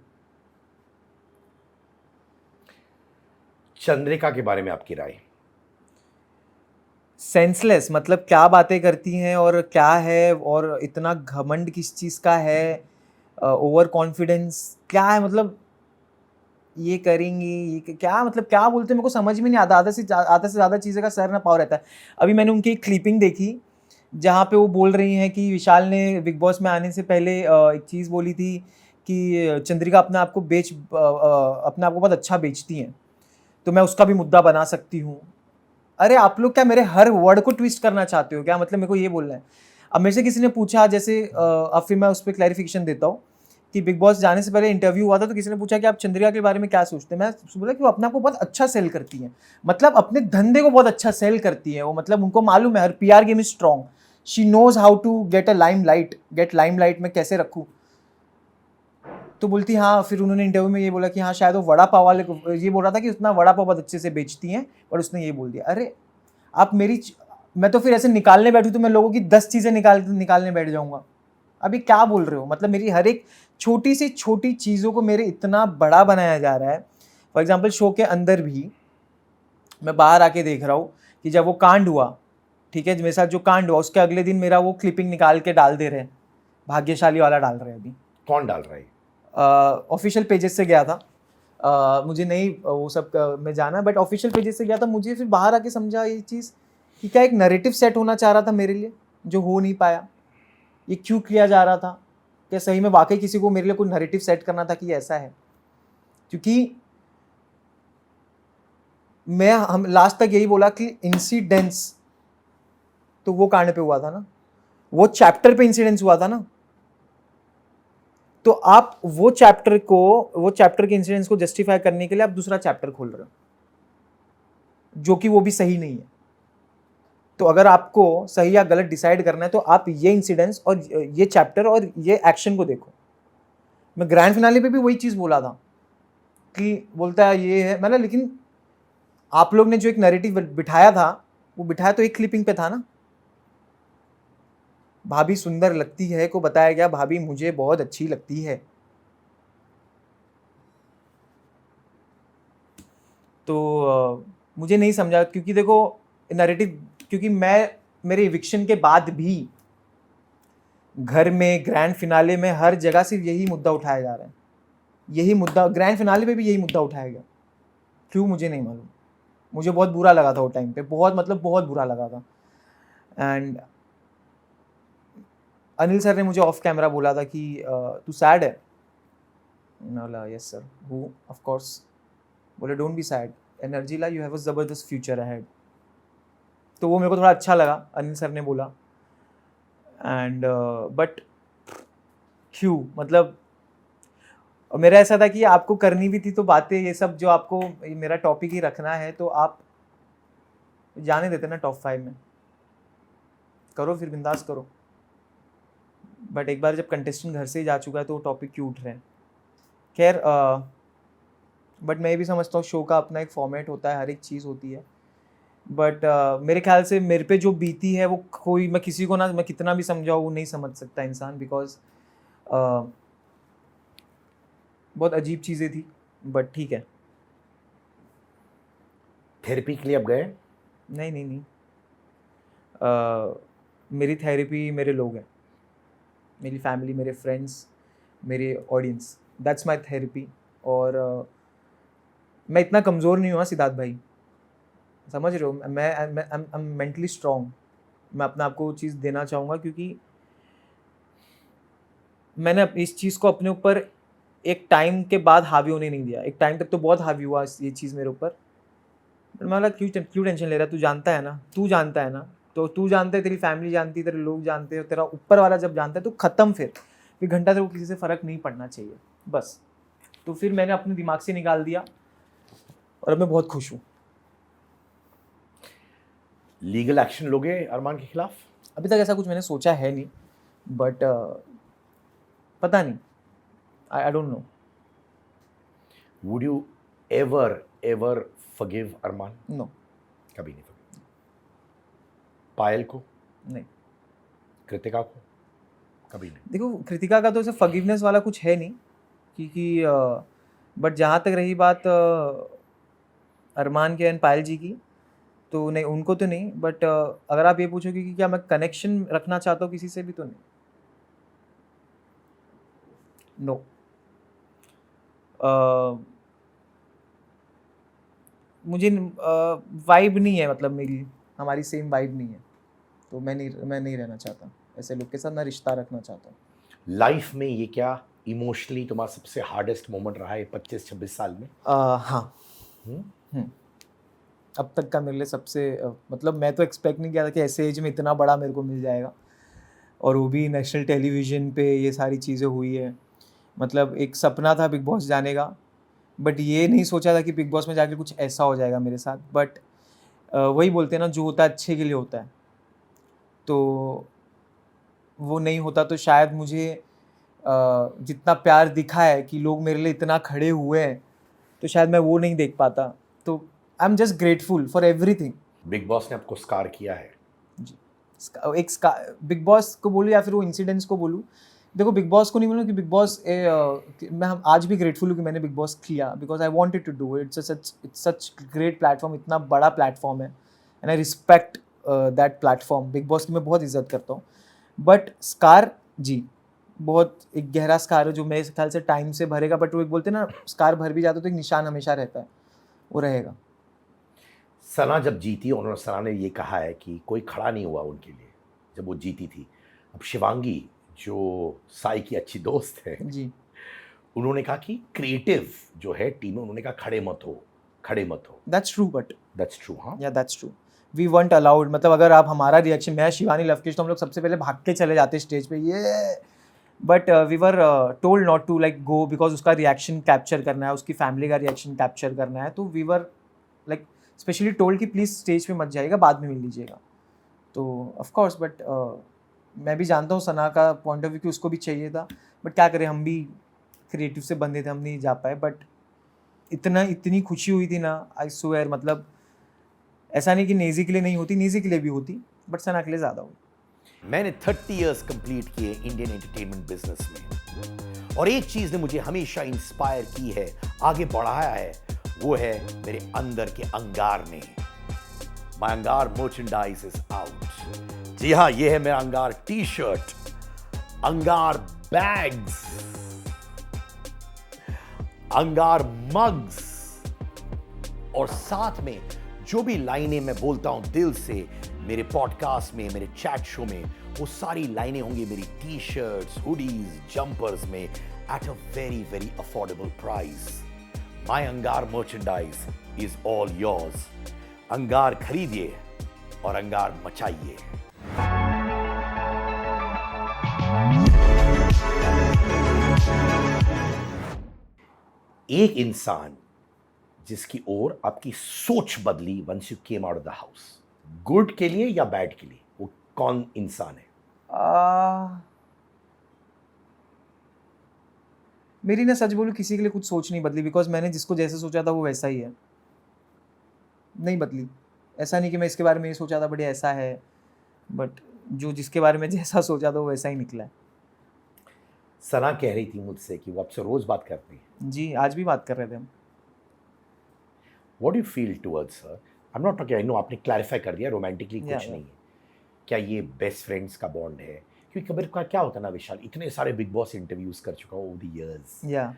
चंद्रिका के बारे में आपकी राय? सेंसलेस, मतलब क्या बातें करती हैं और क्या है, और इतना घमंड किस चीज़ का है, ओवर कॉन्फिडेंस क्या है, मतलब ये करेंगी, ये क्या, मतलब क्या बोलते हैं मेरे को समझ में नहीं आता। आधा से ज़्यादा चीज़ें का सर ना पाव रहता है। अभी मैंने उनकी एक क्लिपिंग देखी जहाँ पे वो बोल रही हैं कि विशाल ने बिग बॉस में आने से पहले एक चीज़ बोली थी कि चंद्रिका अपने आप को अपने आप को बहुत अच्छा बेचती हैं, तो मैं उसका भी मुद्दा बना सकती हूँ। अरे आप लोग क्या मेरे हर वर्ड को ट्विस्ट करना चाहते हो क्या, मतलब मेरे को ये बोलना है। अब मेरे से किसी ने पूछा, जैसे अब फिर मैं उस पर क्लैरिफिकेशन देता हूँ कि बिग बॉस जाने से पहले इंटरव्यू हुआ था, तो किसी ने पूछा कि आप चंद्रिका के बारे में क्या सोचते हैं। मैं बोला कि वो अपने आप को बहुत अच्छा सेल करती है, मतलब अपने धंधे को बहुत अच्छा सेल करती है वो, मतलब उनको मालूम है her PR game is strong, she knows how to get limelight में कैसे रखूँ। तो बोलती हाँ, फिर उन्होंने इंटरव्यू में ये बोला कि हाँ शायद वो वड़ा पाव वाले को, ये बोल रहा था कि उतना वड़ा पाव बहुत अच्छे से बेचती हैं, और उसने ये बोल दिया। अरे आप मैं तो फिर ऐसे निकालने बैठूँ तो मैं लोगों की 10 चीज़ें निकालने बैठ जाऊँगा। अभी क्या बोल रहे हो, मतलब मेरी हर एक छोटी से छोटी चीज़ों को मेरे इतना बड़ा बनाया जा रहा है। फॉर एग्जाम्पल शो के अंदर भी मैं बाहर आके देख रहा हूँ कि जब वो कांड हुआ, ठीक है, मेरे साथ जो कांड हुआ उसके अगले दिन मेरा वो क्लिपिंग निकाल के डाल दे रहे हैं, भाग्यशाली वाला डाल रहे हैं अभी। कौन डाल रहा है? ऑफिशियल पेजेस से गया था, मुझे नहीं वो सब में जाना, बट ऑफिशियल पेजेस से गया था। मुझे फिर बाहर आके समझा ये चीज़ कि क्या एक नैरेटिव सेट होना चाह रहा था मेरे लिए जो हो नहीं पाया। ये क्यों किया जा रहा था, क्या सही में वाकई किसी को मेरे लिए कोई नैरेटिव सेट करना था कि ऐसा है? क्योंकि हम लास्ट तक यही बोला कि इंसिडेंस तो वो कांड पे हुआ था ना, वो चैप्टर पे इंसिडेंस हुआ था ना, तो आप वो चैप्टर के इंसिडेंस को जस्टिफाई करने के लिए आप दूसरा चैप्टर खोल रहे हो, जो कि वो भी सही नहीं है। तो अगर आपको सही या गलत डिसाइड करना है तो आप ये इंसिडेंस और ये चैप्टर और ये एक्शन को देखो। मैं ग्रैंड फिनाले पे भी वही चीज़ बोला था कि बोलता है ये है, मतलब लेकिन आप लोग ने जो एक नैरेटिव बिठाया था वो बिठाया तो एक क्लिपिंग पे था ना। भाभी सुंदर लगती है को बताया गया भाभी मुझे बहुत अच्छी लगती है। तो मुझे नहीं समझा, क्योंकि देखो नैरेटिव, क्योंकि मेरे इविक्शन के बाद भी घर में, ग्रैंड फिनाले में, हर जगह सिर्फ यही मुद्दा उठाया जा रहा है। यही मुद्दा ग्रैंड फिनाले पे भी यही मुद्दा उठाया गया, क्यों मुझे नहीं मालूम। मुझे बहुत बुरा लगा था वो टाइम पे, बहुत मतलब बहुत बुरा लगा था। एंड अनिल सर ने मुझे ऑफ कैमरा बोला था कि तू सैड है। बोला yes sir, who of course. बोले डोंट बी सैड, एनर्जी ला, यू हैव अ ज़बरदस्त फ्यूचर अहेड। तो वो मेरे को थोड़ा अच्छा लगा, अनिल सर ने बोला। एंड बट क्यों, मतलब मेरा ऐसा था कि आपको करनी भी थी तो बातें ये सब जो आपको मेरा टॉपिक ही रखना है, तो आप जाने देते ना टॉप 5 में, करो फिर बिंदास करो। बट एक बार जब कंटेस्टेंट घर से ही जा चुका है तो वो टॉपिक क्यों उठ रहे हैं। खैर, बट मैं भी समझता हूँ शो का अपना एक फॉर्मेट होता है, हर एक चीज़ होती है। बट मेरे ख्याल से मेरे पे जो बीती है वो कोई, मैं किसी को ना, मैं कितना भी समझाऊँ वो नहीं समझ सकता इंसान, बिकॉज बहुत अजीब चीज़ें थी। बट ठीक है। थेरेपी के लिए अब गए? नहीं नहीं नहीं, मेरी थेरेपी मेरे लोग हैं, मेरी फैमिली, मेरे फ्रेंड्स, मेरे ऑडियंस, दैट्स माय थेरेपी। और मैं इतना कमज़ोर नहीं हुआ सिद्धार्थ भाई, समझ रहे हो। मैं मेंटली स्ट्रॉन्ग, मैं अपने आप को वो चीज़ देना चाहूँगा, क्योंकि मैंने इस चीज़ को अपने ऊपर एक टाइम के बाद हावी होने नहीं दिया। एक टाइम तक तो बहुत हावी हुआ ये चीज़ मेरे ऊपर। मैं बोला क्यों टेंशन ले रहा है, तू जानता है ना, तू जानता है ना, तो तू जानता है, तेरी फैमिली जानती है, तेरे लोग जानते हैं, तेरा ऊपर वाला जब जानता है तो ख़त्म। फिर घंटा तेरे को किसी से फ़र्क नहीं पड़ना चाहिए बस। तो फिर मैंने अपने दिमाग से निकाल दिया और अब मैं बहुत खुश हूँ। लीगल एक्शन लोगे अरमान के खिलाफ? अभी तक ऐसा कुछ मैंने सोचा है नहीं, बट पता नहीं, I don't know. Would you ever forgive Armaan? No. कभी नहीं forgive। पायल को? नहीं। कृतिका को? कभी नहीं। देखो, कृतिका का तो ऐसे फॉरगिवनेस वाला कुछ है नहीं, क्योंकि बट जहाँ तक रही बात अरमान के एंड पायल जी की, तो नहीं, उनको तो नहीं। बट अगर आप ये पूछोगे कि क्या मैं कनेक्शन रखना चाहता हूँ किसी से भी, तो नहीं, नो। मुझे वाइब नहीं है, मतलब मेरी, हमारी सेम वाइब नहीं है, तो मैं नहीं रहना चाहता ऐसे लोग के साथ, ना रिश्ता रखना चाहता हूँ। लाइफ में ये क्या इमोशनली तुम्हारा सबसे हार्डेस्ट मोमेंट रहा है 25-26 साल में? हाँ। अब तक का मेरे लिए सबसे मतलब मैं तो एक्सपेक्ट नहीं किया था कि ऐसे एज में इतना बड़ा मेरे को मिल जाएगा, और वो भी नेशनल टेलीविज़न पे ये सारी चीज़ें हुई है। मतलब एक सपना था बिग बॉस जाने का, बट ये नहीं सोचा था कि बिग बॉस में जाके कुछ ऐसा हो जाएगा मेरे साथ। बट वही बोलते हैं ना, जो होता है अच्छे के लिए होता है, तो वो नहीं होता तो शायद मुझे जितना प्यार दिखा है कि लोग मेरे लिए इतना खड़े हुए हैं, तो शायद मैं वो नहीं देख पाता। तो I am just grateful for everything. Big boss ने आपको स्कार किया है? जी। बिग बॉस को बोलूँ या फिर वो इंसिडेंट्स को बोलूँ, देखो बिग बॉस को नहीं बोलूँ कि बिग बॉस मैं आज भी ग्रेटफुल हूँ कि मैंने बिग बॉस किया, because I wanted to do it. It's such great platform, इतना बड़ा प्लेटफॉर्म है, and I respect that platform. Bigg Boss की मैं बहुत इज्जत करता हूँ। बट स्कार, जी, बहुत एक गहरा स्कार है जो मेरे ख्याल से टाइम से भरेगा। बट वो एक बोलते हैं ना, स्कार भर भी जाता तो एक निशान हमेशा रहता है, वो रहेगा। सना जब जीती, उन्होंने, सना ने ये कहा है कि कोई खड़ा नहीं हुआ उनके लिए जब वो जीती थी। अब शिवांगी जो साई की अच्छी दोस्त है, जी, उन्होंने कहा कि क्रिएटिव जो है टीम में, उन्होंने कहा खड़े मत हो। That's true. But that's true. हाँ, yeah that's true, we won't allowed. मतलब अगर आप हमारा रिएक्शन, मैं शिवानी लवकेश, तो हम लोग सबसे पहले भाग के चले जाते स्टेज पे, ये। But we were told not to like go, because उसका रिएक्शन कैप्चर करना है, उसकी फैमिली का रिएक्शन कैप्चर करना है। तो we were like specially told कि प्लीज़ स्टेज पे मत जाइएगा, बाद में मिल लीजिएगा। तो ऑफ कोर्स, बट मैं भी जानता हूँ सना का पॉइंट ऑफ व्यू कि उसको भी चाहिए था, बट क्या करें, हम भी क्रिएटिव से बंधे थे, हम नहीं जा पाए। बट इतनी खुशी हुई थी ना, आई स्वेयर, मतलब ऐसा नहीं कि नेजी के लिए नहीं होती, नेजी के लिए भी होती, बट सना के लिए ज़्यादा हुई। मैंने 30 इयर्स कंप्लीट किए इंडियन एंटरटेनमेंट बिजनेस में, और एक चीज ने मुझे हमेशा इंस्पायर की है, आगे बढ़ाया है, वो है मेरे अंदर के अंगार ने। माय अंगार मर्चेंडाइज इज आउट। जी हाँ, ये है मेरा अंगार टी शर्ट, अंगार बैग्स, अंगार मग्स, और साथ में जो भी लाइनें मैं बोलता हूं दिल से मेरे पॉडकास्ट में, मेरे चैट शो में, वो सारी लाइनें होंगी मेरी टी शर्ट्स, हुडीज, जंपर्स में, at a very very affordable price. My Angaar merchandise is all yours. अंगार खरीदिए और अंगार मचाइए। एक इंसान जिसकी ओर आपकी सोच बदली once you came out of the house, good के लिए या बैड के लिए, वो कौन इंसान है? मेरी ना सच बोलूं किसी के लिए कुछ सोच नहीं बदली, बिकॉज मैंने जिसको जैसे सोचा था वो वैसा ही है, नहीं बदली। ऐसा नहीं कि मैं इसके बारे में ये सोचा था बढ़िया ऐसा है, बट जो जिसके बारे में जैसा सोचा था वो वैसा ही निकला है। सना कह रही थी मुझसे कि वो आपसे रोज बात करती है। जी, आज भी बात कर रहे थे हम। What do you feel towards her? I am not talking, I know आपने क्लैरिफाई कर दिया रोमांटिकली कुछ Yeah. नहीं है। क्या ये बेस्ट फ्रेंड्स का बॉन्ड है? क्योंकि कभी का क्या होता है ना विशाल, इतने सारे बिग बॉस इंटरव्यूज कर चुका हूँ ओवर द इयर्स, या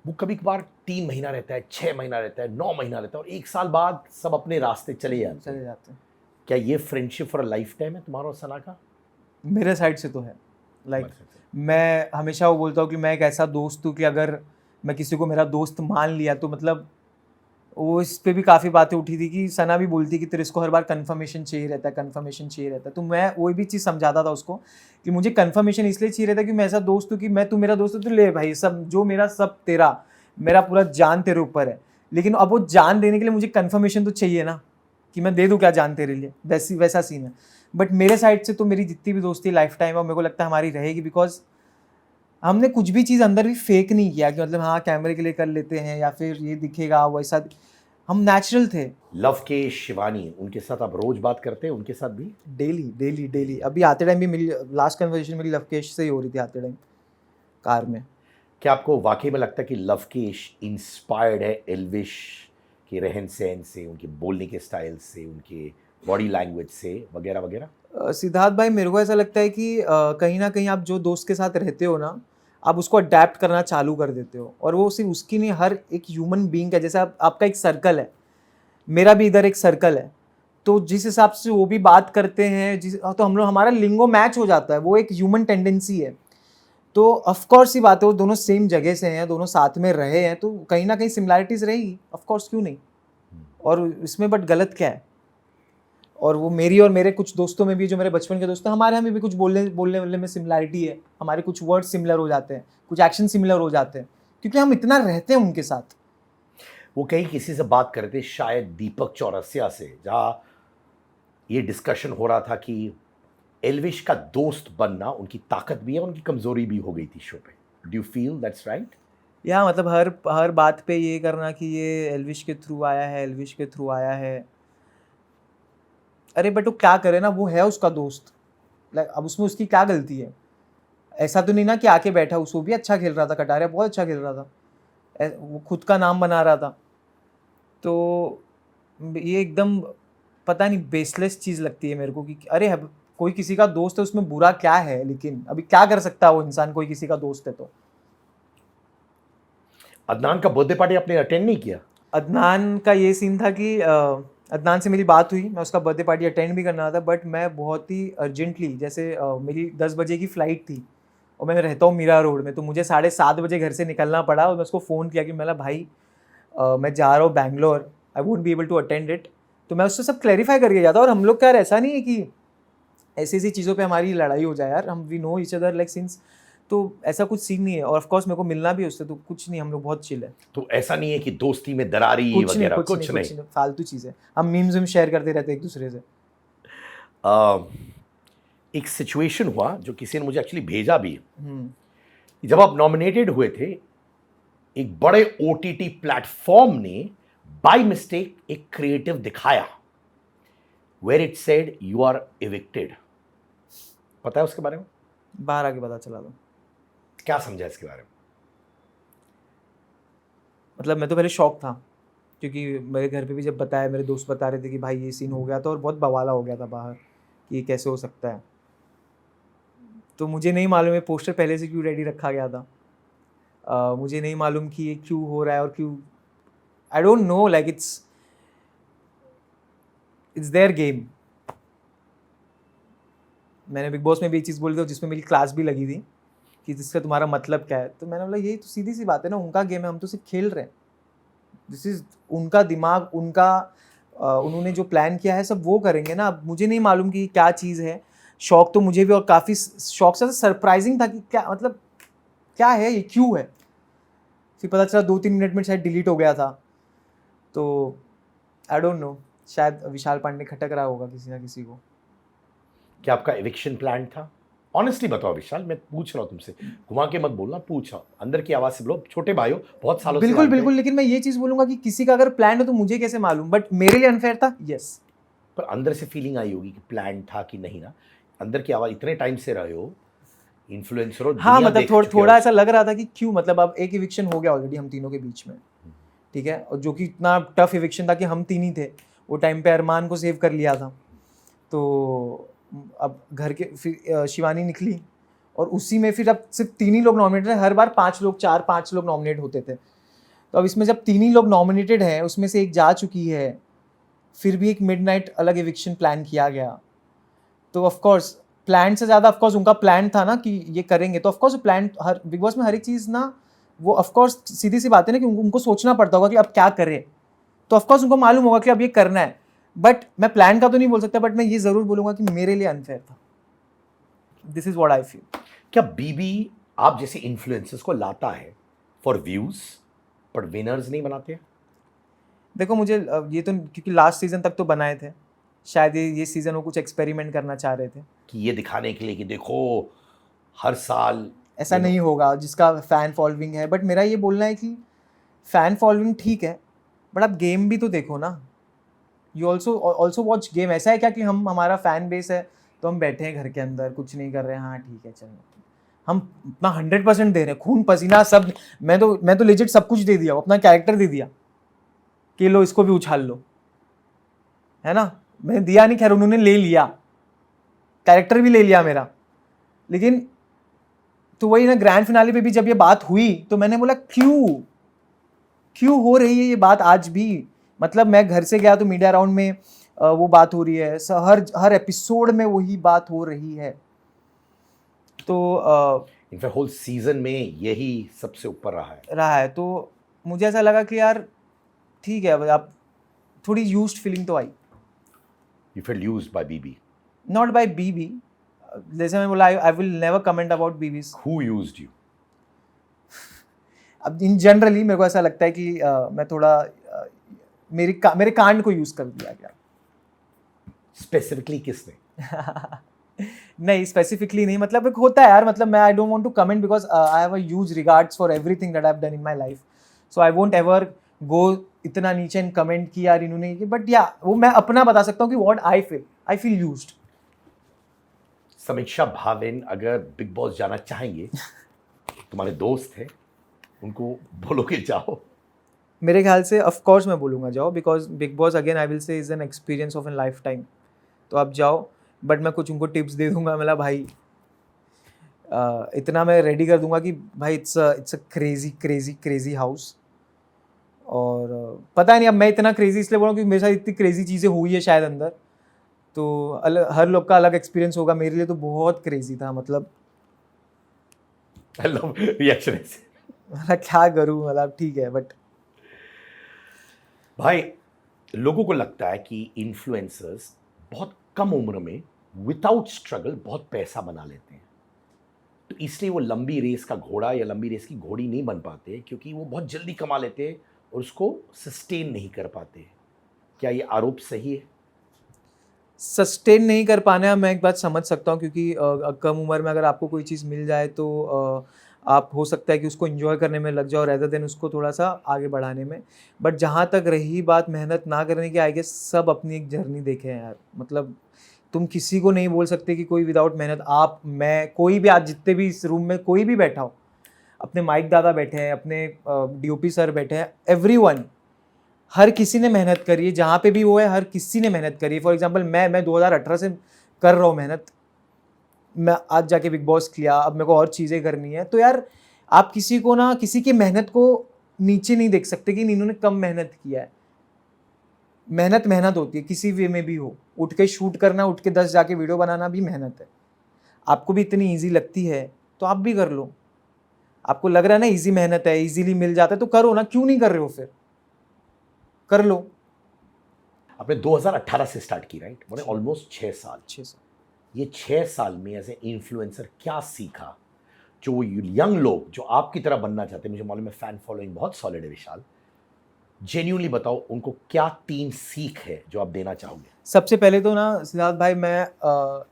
वो कभी कभार 3 महीना रहता है, 6 महीना रहता है, 9 महीना रहता है, और 1 साल बाद सब अपने रास्ते चले जाते चले हैं। जाते हैं। क्या ये friendship for a life time है तुम्हारा और सना का? मेरे साइड से तो है। लाइक तुम्हारे साथ से? मैं हमेशा वो बोलता हूँ कि मैं एक ऐसा दोस्त हूँ कि अगर मैं किसी को मेरा दोस्त मान लिया तो मतलब वो इस पे भी काफ़ी बातें उठी थी कि सना भी बोलती कि तेरे इसको हर बार कंफर्मेशन चाहिए रहता है, कंफर्मेशन चाहिए रहता है। तो मैं वही भी चीज़ समझाता था उसको कि मुझे कंफर्मेशन इसलिए चाहिए रहता है कि मैं ऐसा दोस्त हूँ कि मैं, तू मेरा दोस्त है तो ले भाई, सब जो मेरा सब तेरा, मेरा पूरा जान तेरे ऊपर है। लेकिन अब वो जान देने के लिए मुझे कंफर्मेशन तो चाहिए ना, कि मैं दे दूँ क्या जान तेरे लिए, वैसा सीन है। बट मेरे साइड से तो मेरी जितनी भी दोस्ती लाइफ टाइम है, मेरे को लगता है हमारी रहेगी, बिकॉज हमने कुछ भी चीज़ अंदर भी फेक नहीं किया कि मतलब हाँ कैमरे के लिए कर लेते हैं या फिर ये दिखेगा वैसा। हम नेचुरल थे। लवकेश, शिवानी, उनके साथ आप रोज बात करते हैं? उनके साथ भी डेली अभी आते टाइम भी मिली, लास्ट कन्वर्सेशन मेरी लवकेश से ही हो रही थी आते टाइम कार में। क्या आपको वाकई में लगता है कि लवकेश इंस्पायर्ड है एल्विश के रहन सहन से, उनके बोलने के स्टाइल से, उनके बॉडी लैंग्वेज से, वगैरह वगैरह? सिद्धार्थ भाई, मेरे को ऐसा लगता है कि कहीं ना कहीं आप जो दोस्त के साथ रहते हो ना, आप उसको अडेप्ट करना चालू कर देते हो। और वो सिर्फ उसकी नहीं, हर एक ह्यूमन बीइंग का, जैसे आपका एक सर्कल है, मेरा भी इधर एक सर्कल है, तो जिस हिसाब से वो भी बात करते हैं तो हम लोग, हमारा लिंगो मैच हो जाता है, वो एक ह्यूमन टेंडेंसी है। तो ऑफकोर्स ही बात है, वो दोनों सेम जगह से हैं, दोनों साथ में रहे हैं, तो कहीं ना कहीं सिमिलैरिटीज रहेगी, ऑफकोर्स, क्यों नहीं। और इसमें बट गलत क्या है। और वो मेरी और मेरे कुछ दोस्तों में भी, जो मेरे बचपन के दोस्त हैं, हमारे यहाँ भी कुछ बोलने में सिमिलैरिटी है, हमारे कुछ वर्ड सिमिलर हो जाते हैं, कुछ एक्शन सिमिलर हो जाते हैं, क्योंकि हम इतना रहते हैं उनके साथ। वो कहीं किसी से बात कर रहे थे, शायद दीपक चौरसिया से, जहाँ ये डिस्कशन हो रहा था कि एल्विश का दोस्त बनना उनकी ताकत भी है, उनकी कमजोरी भी हो गई थी शो पे। Do you feel that's right? या मतलब हर बात पे ये करना कि ये एल्विश के थ्रू आया है, एल्विश के थ्रू आया है। अरे बट वो क्या करे ना, वो है उसका दोस्त, लाइक अब उसमें उसकी क्या गलती है। ऐसा तो नहीं ना कि आके बैठा, उसको भी अच्छा खेल रहा था, कटारिया बहुत अच्छा खेल रहा था, वो खुद का नाम बना रहा था। तो ये एकदम पता नहीं बेसलेस चीज़ लगती है मेरे को कि अरे कोई किसी का दोस्त है, उसमें बुरा क्या है। लेकिन अभी क्या कर सकता है वो इंसान, कोई किसी का दोस्त है तो। अदनान का बर्थडे पार्टी आपने अटेंड नहीं किया? अदनान का ये सीन था कि अदनान से मेरी बात हुई, मैं उसका बर्थडे पार्टी अटेंड भी करना था, बट मैं बहुत ही अर्जेंटली, जैसे मेरी 10 बजे की फ़्लाइट थी और मैं रहता हूँ मीरा रोड में, तो मुझे 7:30 बजे घर से निकलना पड़ा। और मैं उसको फ़ोन किया कि मैं भाई मैं जा रहा हूँ Bangalore, I won't be able to attend it. तो मैं उससे सब क्लैरिफाई करके जाता। और हम लोग का यार ऐसा नहीं है कि ऐसी ऐसी चीज़ों पे हमारी लड़ाई हो जाए यार, हम we know each other like since, तो ऐसा कुछ सीन नहीं है। और ऑफ कोर्स मेरे को मिलना भी उससे, तो कुछ नहीं, हम लोग बहुत चिल है। तो ऐसा नहीं है कि दोस्ती में दरारी वगैरह? कुछ नहीं, फालतू चीज़ है, हम मीम्स में शेयर करते रहते हैं एक दूसरे से। एक सिचुएशन हुआ जो किसी ने मुझे एक्चुअली भेजा भी, जब आप नॉमिनेटेड हुए थे, एक बड़े OTT प्लेटफॉर्म ने बाय मिस्टेक एक क्रिएटिव दिखाया where it said you are evicted. पता है उसके बारे में? बाहर आके पता चला था। क्या समझा इसके बारे में? मतलब मैं तो पहले शॉक था, क्योंकि मेरे घर पे भी जब बताया, मेरे दोस्त बता रहे थे कि भाई ये सीन हो गया था, और बहुत बवाला हो गया था बाहर कि ये कैसे हो सकता है। तो मुझे नहीं मालूम है पोस्टर पहले से क्यों रेडी रखा गया था। मुझे नहीं मालूम कि ये क्यों हो रहा है और क्यों, आई don't no, like it's their game. मैंने बिग बॉस में भी एक चीज़ बोली थी जिसमें मेरी क्लास भी लगी थी कि इसका तुम्हारा मतलब क्या है। तो मैंने बोला यही तो सीधी सी बात है ना, उनका गेम है, हम तो सिर्फ खेल रहे हैं। दिस इज उनका दिमाग, उनका उन्होंने जो प्लान किया है सब वो करेंगे ना। अब मुझे नहीं मालूम कि क्या चीज़ है। शौक तो मुझे भी, और काफ़ी शौक से सरप्राइजिंग था कि क्या मतलब क्या है ये, क्यों है। फिर पता चला 2-3 मिनट में शायद डिलीट हो गया था। तो आई डोंट नो, शायद विशाल पांडे खटक रहा होगा किसी ना किसी को। क्या आपका एविक्शन प्लान था? ऑनेस्टली बताओ विशाल, मैं पूछ रहा हूँ तुमसे, घुमा के मत बोलना, पूछा अंदर की आवाज से बोलो, छोटे भाई हो, बहुत सालों से बिल्कुल जानते बिल्कुल, हैं। लेकिन मैं ये चीज़ बोलूंगा कि किसी का अगर प्लान हो तो मुझे कैसे मालूम, बट मेरे लिए अनफेयर था, यस। पर अंदर से फीलिंग आई होगी कि प्लान था कि नहीं ना। अंदर की आवाज, इतने टाइम से रहे हो, इन्फ्लुएंसर हो, हाँ दुनिया मतलब देख चुके हो। थोड़ा ऐसा लग रहा था कि क्यों, मतलब अब एक इविक्शन हो गया ऑलरेडी हम तीनों के बीच में, ठीक है, और जो कि इतना टफ इविक्शन था कि हम तीन ही थे। वो टाइम पे अरमान को सेव कर लिया था। तो अब घर के फिर शिवानी निकली, और उसी में फिर अब सिर्फ 3 ही लोग नॉमिनेटेड हैं। हर बार 5 लोग, 4-5 लोग नॉमिनेट होते थे। तो अब इसमें जब 3 ही लोग नॉमिनेटेड हैं, उसमें से एक जा चुकी है, फिर भी एक मिडनाइट अलग इविक्शन प्लान किया गया। तो ऑफ कोर्स प्लान से ज़्यादा ऑफ कोर्स उनका प्लान था ना कि ये करेंगे। तो of course plan, her big boss में हर एक चीज़ ना, वो ऑफ कोर्स सीधी सी बात है ना कि उनको सोचना पड़ता होगा कि अब क्या करें। तो ऑफ कोर्स उनको मालूम होगा कि अब ये करना है। बट मैं प्लान का तो नहीं बोल सकता, बट मैं ये ज़रूर बोलूँगा कि मेरे लिए अनफेयर था। This is what I feel. क्या बीबी आप जैसे इन्फ्लुएंसर्स को लाता है फॉर व्यूज, पर विनर्स नहीं बनाते? देखो मुझे ये तो क्योंकि लास्ट सीजन तक तो बनाए थे, शायद ये सीज़न वो कुछ एक्सपेरिमेंट करना चाह रहे थे। कि ये दिखाने के लिए कि देखो हर साल ऐसा you know, नहीं होगा जिसका फ़ैन फॉलोइंग है। बट मेरा ये बोलना है कि फ़ैन फॉलोइंग ठीक है, बट आप गेम भी तो देखो ना। You also watch game. ऐसा है क्या कि हम, हमारा फ़ैन बेस है तो हम बैठे हैं घर के अंदर, कुछ नहीं कर रहे हैं, हाँ ठीक है चलो, हम अपना 100% दे रहे हैं, खून पसीना सब। मैं तो लेजिट सब कुछ दे दिया, अपना कैरेक्टर दे दिया कि लो इसको भी उछाल लो, है ना। मैंने दिया नहीं, खैर उन्होंने ले लिया, कैरेक्टर भी ले लिया मेरा। लेकिन तो वही ना, ग्रैंड फिनाले पे भी जब ये बात हुई तो मैंने बोला क्यों हो रही है ये बात आज भी। मतलब मैं घर से गया तो मीडिया राउंड में वो बात हो रही है, हर एपिसोड में वही बात हो रही है। तो इनफैक्ट होल सीजन में यही सबसे ऊपर रहा है। तो मुझे ऐसा लगा कि यार ठीक है, अब आप थोड़ी यूज्ड फीलिंग तो आई। You feel used by BB? Not by BB, जैसे मैं बोला, I will never comment about BBs. Who used you? अब इन जनरली मेरे को ऐसा लगता है कि मैं थोड़ा मेरे कांड को यूज कर दिया गया। स्पेसिफिकली किसने? नहीं स्पेसिफिकली नहीं, मतलब एक होता है यार, मतलब मैं I don't want to comment because I have a huge regards for everything that I have done in my life. So I won't ever go इतना नीचे एंड कमेंट कि यार इन्होंने, बट या वो मैं अपना बता सकता हूँ कि व्हाट आई फील यूज्ड। समीक्षा भावेन अगर बिग बॉस जाना चाहेंगे, तुम्हारे दोस्त हैं, उनको बोलोगे जाओ? मेरे ख्याल से ऑफ कोर्स मैं बोलूँगा जाओ, because Bigg Boss again I will say is an experience of an life time. तो आप जाओ, बट मैं कुछ उनको टिप्स दे दूंगा। मतलब भाई इतना मैं रेडी कर दूंगा कि भाई it's a crazy crazy crazy house. और पता नहीं, अब मैं इतना क्रेजी इसलिए बोल रहा हूँ क्योंकि मेरे साथ इतनी क्रेजी चीज़ें हुई है शायद अंदर। तो हर लोग का अलग एक्सपीरियंस होगा, मेरे लिए तो बहुत क्रेजी था। मतलब आई लव रिएक्शन ऐसे। मतलब क्या करूँ, मतलब ठीक है बट भाई लोगों को लगता है कि इन्फ्लुएंसर्स बहुत कम उम्र में विदाउट स्ट्रगल बहुत पैसा बना लेते हैं, तो इसलिए वो लंबी रेस का घोड़ा या लंबी रेस की घोड़ी नहीं बन पाते, क्योंकि वो बहुत जल्दी कमा लेते हैं और उसको सस्टेन नहीं कर पाते। क्या ये आरोप सही है? सस्टेन नहीं कर पाना, मैं एक बात समझ सकता हूँ, क्योंकि कम उम्र में अगर आपको कोई चीज़ मिल जाए तो आप हो सकता है कि उसको एंजॉय करने में लग जाओ रेदर देन उसको थोड़ा सा आगे बढ़ाने में। बट जहाँ तक रही बात मेहनत ना करने की, आई गेस सब अपनी एक जर्नी देखे हैं यार। मतलब तुम किसी को नहीं बोल सकते कि कोई विदाउट मेहनत, आप, मैं, कोई भी, आज जितने भी इस रूम में कोई भी बैठा हो, अपने माइक दादा बैठे हैं, अपने डीओपी सर बैठे हैं, एवरीवन, हर किसी ने मेहनत करी है। जहाँ पे भी वो है हर किसी ने मेहनत करी है। फॉर एग्जांपल मैं 2018 से कर रहा हूँ मेहनत, मैं आज जाके बिग बॉस किया, अब मेरे को और चीज़ें करनी है। तो यार आप किसी को ना, किसी की मेहनत को नीचे नहीं देख सकते कि इन्होंने कम मेहनत किया है। मेहनत मेहनत होती है, किसी वे में भी हो। उठ के शूट करना, उठ के 10 जाके वीडियो बनाना भी मेहनत है। आपको भी इतनी ईजी लगती है तो आप भी कर लो। आपको लग रहा है ना ईजी मेहनत है, ईजीली मिल जाता है, तो करो ना, क्यों नहीं कर रहे हो फिर? कर लो। आपने 2018 से स्टार्ट की, राइट? मैंने ऑलमोस्ट 6 साल। 6 साल। ये 6 साल में एज ए इन्फ्लुएंसर क्या सीखा जो वो यंग लोग जो आपकी तरह बनना चाहते हैं? मुझे मालूम है फैन फॉलोइंग बहुत सॉलिड है विशाल, जेन्युइनली बताओ उनको क्या 3 सीख है जो आप देना चाहोगे? सबसे पहले तो ना सिद्धार्थ भाई, मैं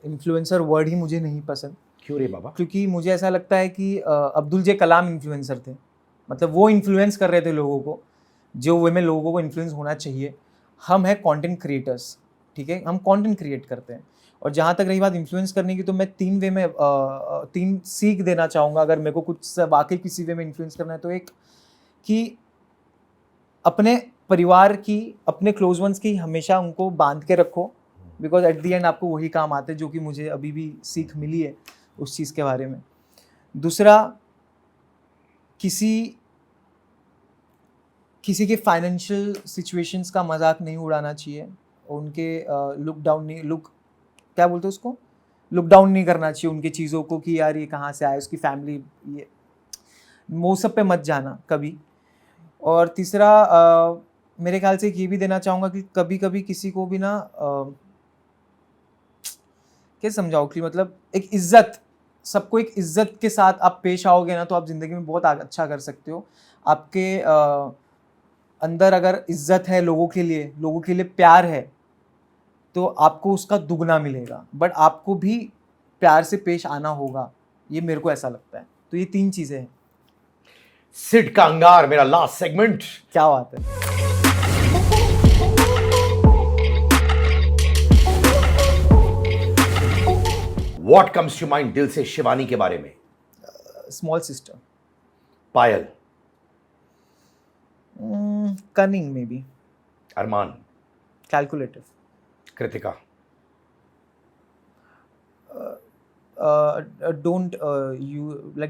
इन्फ्लुएंसर वर्ड ही मुझे नहीं पसंद, क्यों रे बाबा? क्योंकि मुझे ऐसा लगता है कि अब्दुल जे कलाम इन्फ्लुएंसर थे। मतलब वो इन्फ्लुएंस कर रहे थे लोगों को, जो वे में लोगों को इन्फ्लुएंस होना चाहिए। हम हैं कंटेंट क्रिएटर्स, ठीक है, हम कंटेंट क्रिएट करते हैं। और जहाँ तक रही बात इन्फ्लुएंस करने की, तो मैं 3 वे में 3 सीख देना चाहूँगा अगर मेरे को कुछ वाकई किसी वे में इन्फ्लुएंस करना है। तो एक कि अपने परिवार की, अपने क्लोज वंस की हमेशा उनको बांध के रखो, बिकॉज एट द एंड आपको वही काम आते हैं, जो कि मुझे अभी भी सीख मिली है उस चीज़ के बारे में। दूसरा, किसी के फाइनेंशियल सिचुएशंस का मजाक नहीं उड़ाना चाहिए, उनके लुक डाउन नहीं करना चाहिए उनकी चीज़ों को कि यार ये कहाँ से आया, उसकी फैमिली, ये वो सब पे मत जाना कभी। और तीसरा, मेरे ख्याल से ये भी देना चाहूँगा कि कभी कभी किसी को भी ना क्या समझाओ कि मतलब एक इज्जत, सबको एक इज्जत के साथ आप पेश आओगे ना, तो आप ज़िंदगी में बहुत अच्छा कर सकते हो। आपके अंदर अगर इज्जत है लोगों के लिए प्यार है, तो आपको उसका दुगना मिलेगा। बट आपको भी प्यार से पेश आना होगा, ये मेरे को ऐसा लगता है। तो ये 3 चीज़ें हैं। सिड का अंगार, मेरा लास्ट सेगमेंट। क्या बात है। व्हाट कम्स टू माइंड दिल से शिवानी के बारे में? Small sister. Payal? Cunning may be. Armaan? Calculative. Kritika?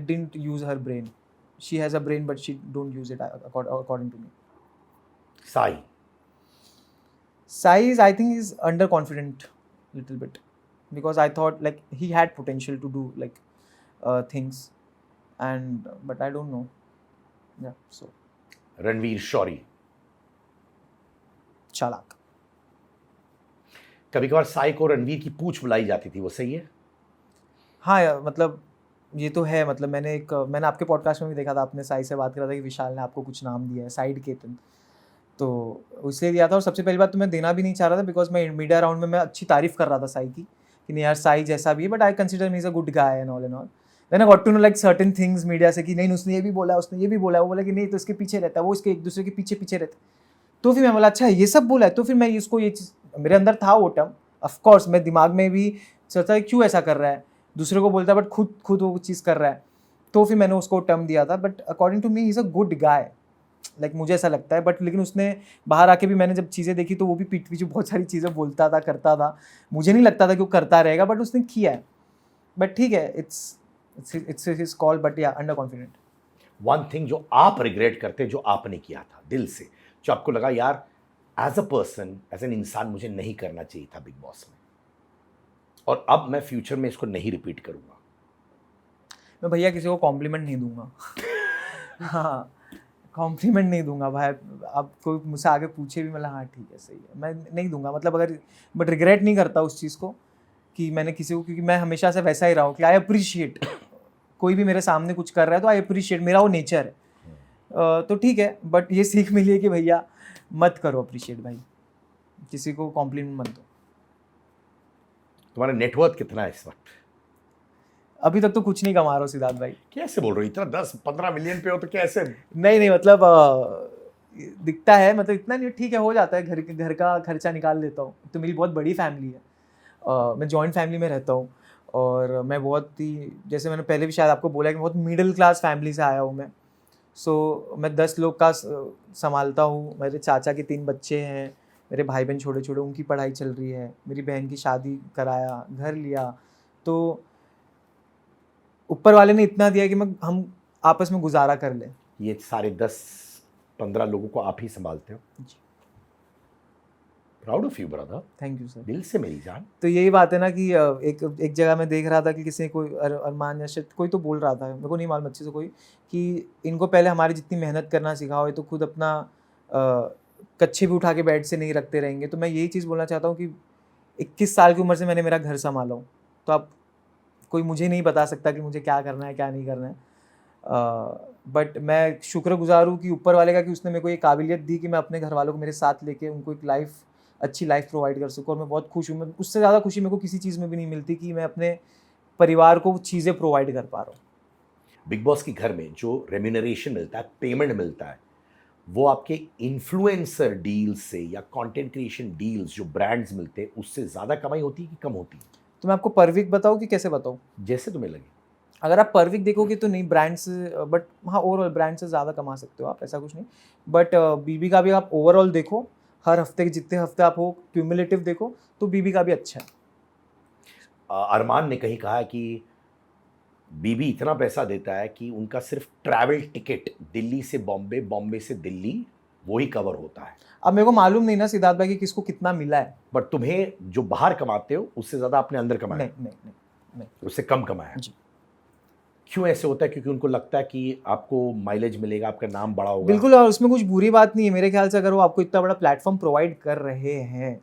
didn't use her brain. She has a brain but she don't use it according to me. Sai? Sai is, I think, is underconfident little bit, because I thought like he had potential to do like things, and but I don't know. Yeah, so Ranvir Shorey? चालाक। कभी कभार साई को रणवीर की पूंछ बुलाई जाती थी, वो सही है? हाँ यार, मतलब ये तो है। मतलब मैंने आपके पॉडकास्ट में भी देखा था, आपने साई से बात करा था कि विशाल ने आपको कुछ नाम दिया है, साइड केतन, तो उससे दिया था। और सबसे पहली बात तो मैं देना भी नहीं चाह रहा था, बिकॉज मैं मीडिया राउंड में मैं अच्छी तारीफ कर रहा था साई की कि नहीं यार साई जैसा भी है, but I consider me is a good guy and all. Then I got to know like certain things media से कि नहीं उसने ये भी बोला, उसने ये भी बोला, वो बोला कि नहीं तो इसके पीछे रहता है, वो इसके एक दूसरे के पीछे रहता है। तो फिर मैं बोला अच्छा ये सब बोला है, तो फिर मैं इसको ये चीज़ मेरे अंदर था वो टर्म, ऑफकोर्स मैं दिमाग में भी सोचता है क्यों ऐसा कर रहा है, दूसरे को बोलता है बट खुद वो चीज़ कर रहा है। तो फिर मैंने उसको टर्म दिया था, but according to me he is a good guy, like मुझे ऐसा लगता है। बट लेकिन उसने बाहर आके भी मैंने जब चीज़ें देखी तो वो भी पीठ पीछे बहुत सारी चीज़ें बोलता था, करता था। मुझे नहीं लगता था कि वो करता रहेगा, बट उसने किया है। बट ठीक है, इट्स हिज कॉल, बट या अंडर कॉन्फिडेंट। वन थिंग जो आप रिग्रेट करते, जो आपने किया था दिल से, जो आपको लगा यार as a person, as an इंसान मुझे नहीं करना चाहिए था बिग बॉस में, और अब मैं फ्यूचर में इसको नहीं रिपीट करूंगा? मैं भैया किसी को कॉम्प्लीमेंट नहीं दूंगा। हाँ, कॉम्प्लीमेंट नहीं दूंगा भाई। अब कोई मुझसे आगे पूछे भी, मतलब हाँ ठीक है सही है, मैं नहीं दूंगा। मतलब अगर, बट रिग्रेट नहीं करता उस चीज़ को कि मैंने किसी को, क्योंकि मैं हमेशा से वैसा ही रहा हूँ कि आई अप्रिशिएट, कोई भी मेरे सामने कुछ कर रहा है तो आई अप्रिशिएट, मेरा वो नेचर है। तो ठीक है, बट ये सीख मिली है कि भैया मत करो अप्रिशिएट भाई, किसी को कॉम्प्लीमेंट मत दो। तुम्हारा नेटवर्थ कितना है इस वक्त? अभी तक तो कुछ नहीं कमा रहा हूँ सिद्धार्थ भाई। कैसे बोल रहे हो? इतना 10-15 मिलियन पे हो तो कैसे? नहीं मतलब दिखता है, मतलब इतना नहीं, ठीक है हो जाता है, घर का खर्चा निकाल लेता हूँ। तो मेरी बहुत बड़ी फैमिली है, मैं जॉइंट फैमिली में रहता हूँ, और मैं बहुत ही, जैसे मैंने पहले भी शायद आपको बोला कि बहुत मिडिल क्लास फैमिली से आया हूँ मैं। सो मैं 10 लोग का संभालता हूँ। मेरे चाचा के 3 बच्चे हैं, मेरे भाई बहन छोटे छोटे, उनकी पढ़ाई चल रही है, मेरी बहन की शादी कराया, घर लिया। तो ऊपर वाले ने इतना दिया कि हम आपस में गुजारा कर लें। ये सारे 10-15 लोगों को आप ही संभालते हो? Proud of you brother. Thank you sir, दिल से मेरी जान। तो यही बात है ना कि एक जगह मैं देख रहा था कि किसी कोई अरमान या शायद कोई तो बोल रहा था, मेरे को नहीं मालूम अच्छे से कोई, कि इनको पहले हमारी जितनी मेहनत करना सिखाओ, ये तो खुद अपना कच्छे भी उठा के बेड से नहीं रखते रहेंगे। तो मैं यही चीज़ बोलना चाहता हूँ कि 21 साल की उम्र से मैंने मेरा घर संभाला हूँ, तो अब कोई मुझे नहीं बता सकता कि मुझे क्या करना है, क्या नहीं करना है। बट मैं शुक्रगुज़ार हूँ कि ऊपर वाले का कि उसने मेरे को ये काबिलियत दी कि मैं अपने घर वालों को मेरे साथ लेके उनको एक अच्छी लाइफ प्रोवाइड कर सकूँ, और मैं बहुत खुश हूँ। मैं उससे ज़्यादा खुशी मेरे को किसी चीज़ में भी नहीं मिलती कि मैं अपने परिवार को चीज़ें प्रोवाइड कर पा रहा हूँ। बिग बॉस के घर में जो रेम्यूनरेशन मिलता है, पेमेंट मिलता है, वो आपके इन्फ्लुएंसर डील्स से या कंटेंट क्रिएशन डील्स जो ब्रांड्स मिलते हैं उससे ज़्यादा कमाई होती है कि कम होती है? तो मैं आपको पर वीक बताऊँ कि कैसे बताऊँ? जैसे तुम्हें लगे। अगर आप पर वीक देखोगे तो नहीं, ब्रांड से, बट हाँ ओवरऑल ब्रांड से ज़्यादा कमा सकते हो आप, ऐसा कुछ नहीं। बट बीबी का भी आप ओवरऑल देखो, हर हफ्ते के जितने हफ्ते आप हो क्यूमुलेटिव देखो, तो बीबी का भी अच्छा है। अरमान ने कहीं कहा कि बीबी इतना पैसा देता है कि उनका सिर्फ ट्रैवल टिकट दिल्ली से बॉम्बे, बॉम्बे से दिल्ली, वही कवर होता है। अब मेरे को मालूम नहीं ना सिद्धार्थ भाई कि किसको कितना मिला है। बट तुम्हें जो बाहर कमाते हो उससे ज़्यादा आपने अंदर कमाया, नहीं नहीं नहीं नहीं। उससे कम कमाया। जी। क्यों ऐसे होता है? क्योंकि उनको लगता है कि आपको माइलेज मिलेगा, आपका नाम बड़ा होगा। बिल्कुल, और उसमें कुछ बुरी बात नहीं है मेरे ख्याल से। अगर वो आपको इतना बड़ा प्लेटफॉर्म प्रोवाइड कर रहे हैं,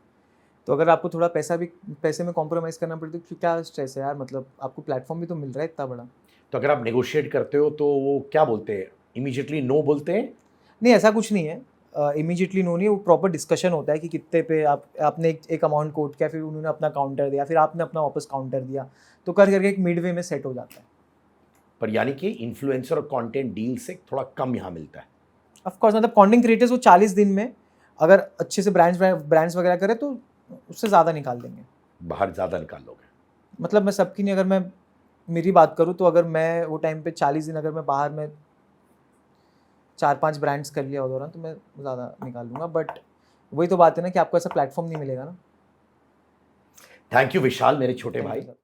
तो अगर आपको थोड़ा पैसे में कॉम्प्रोमाइज़ करना पड़े तो क्या स्ट्रेस है यार, मतलब आपको प्लेटफॉर्म भी तो मिल रहा है इतना बड़ा। तो अगर आप नेगोशिएट करते हो तो वो क्या बोलते हैं? इमीडिएटली नो बोलते हैं? नहीं, ऐसा कुछ नहीं है। इमीडिएटली नो नहीं, वो प्रॉपर डिस्कशन होता है कि कितने पे आपने एक अमाउंट कोट किया, फिर उन्होंने अपना काउंटर दिया, फिर आपने अपना वापस काउंटर दिया, तो कर करके एक मिडवे में सेट हो जाता है। पर यानी कि इन्फ्लुएंसर और कंटेंट डील से थोड़ा कम यहाँ मिलता है। ऑफ कोर्स, मतलब कंटेंट क्रिएटर्स वो 40 दिन में अगर अच्छे से ब्रांड्स वगैरह करें तो उससे ज़्यादा निकाल देंगे। बाहर ज़्यादा निकाल लोगे। मतलब मैं सबकी नहीं, अगर मैं मेरी बात करूँ तो अगर मैं वो टाइम पे 40 दिन अगर मैं बाहर में 4-5 ब्रांड्स कर लिया उस दौरान, तो मैं ज़्यादा निकाल लूँगा। बट वही तो बात है ना कि आपको ऐसा प्लेटफॉर्म नहीं मिलेगा ना। थैंक यू विशाल, मेरे छोटे Thank you, भाई। sir.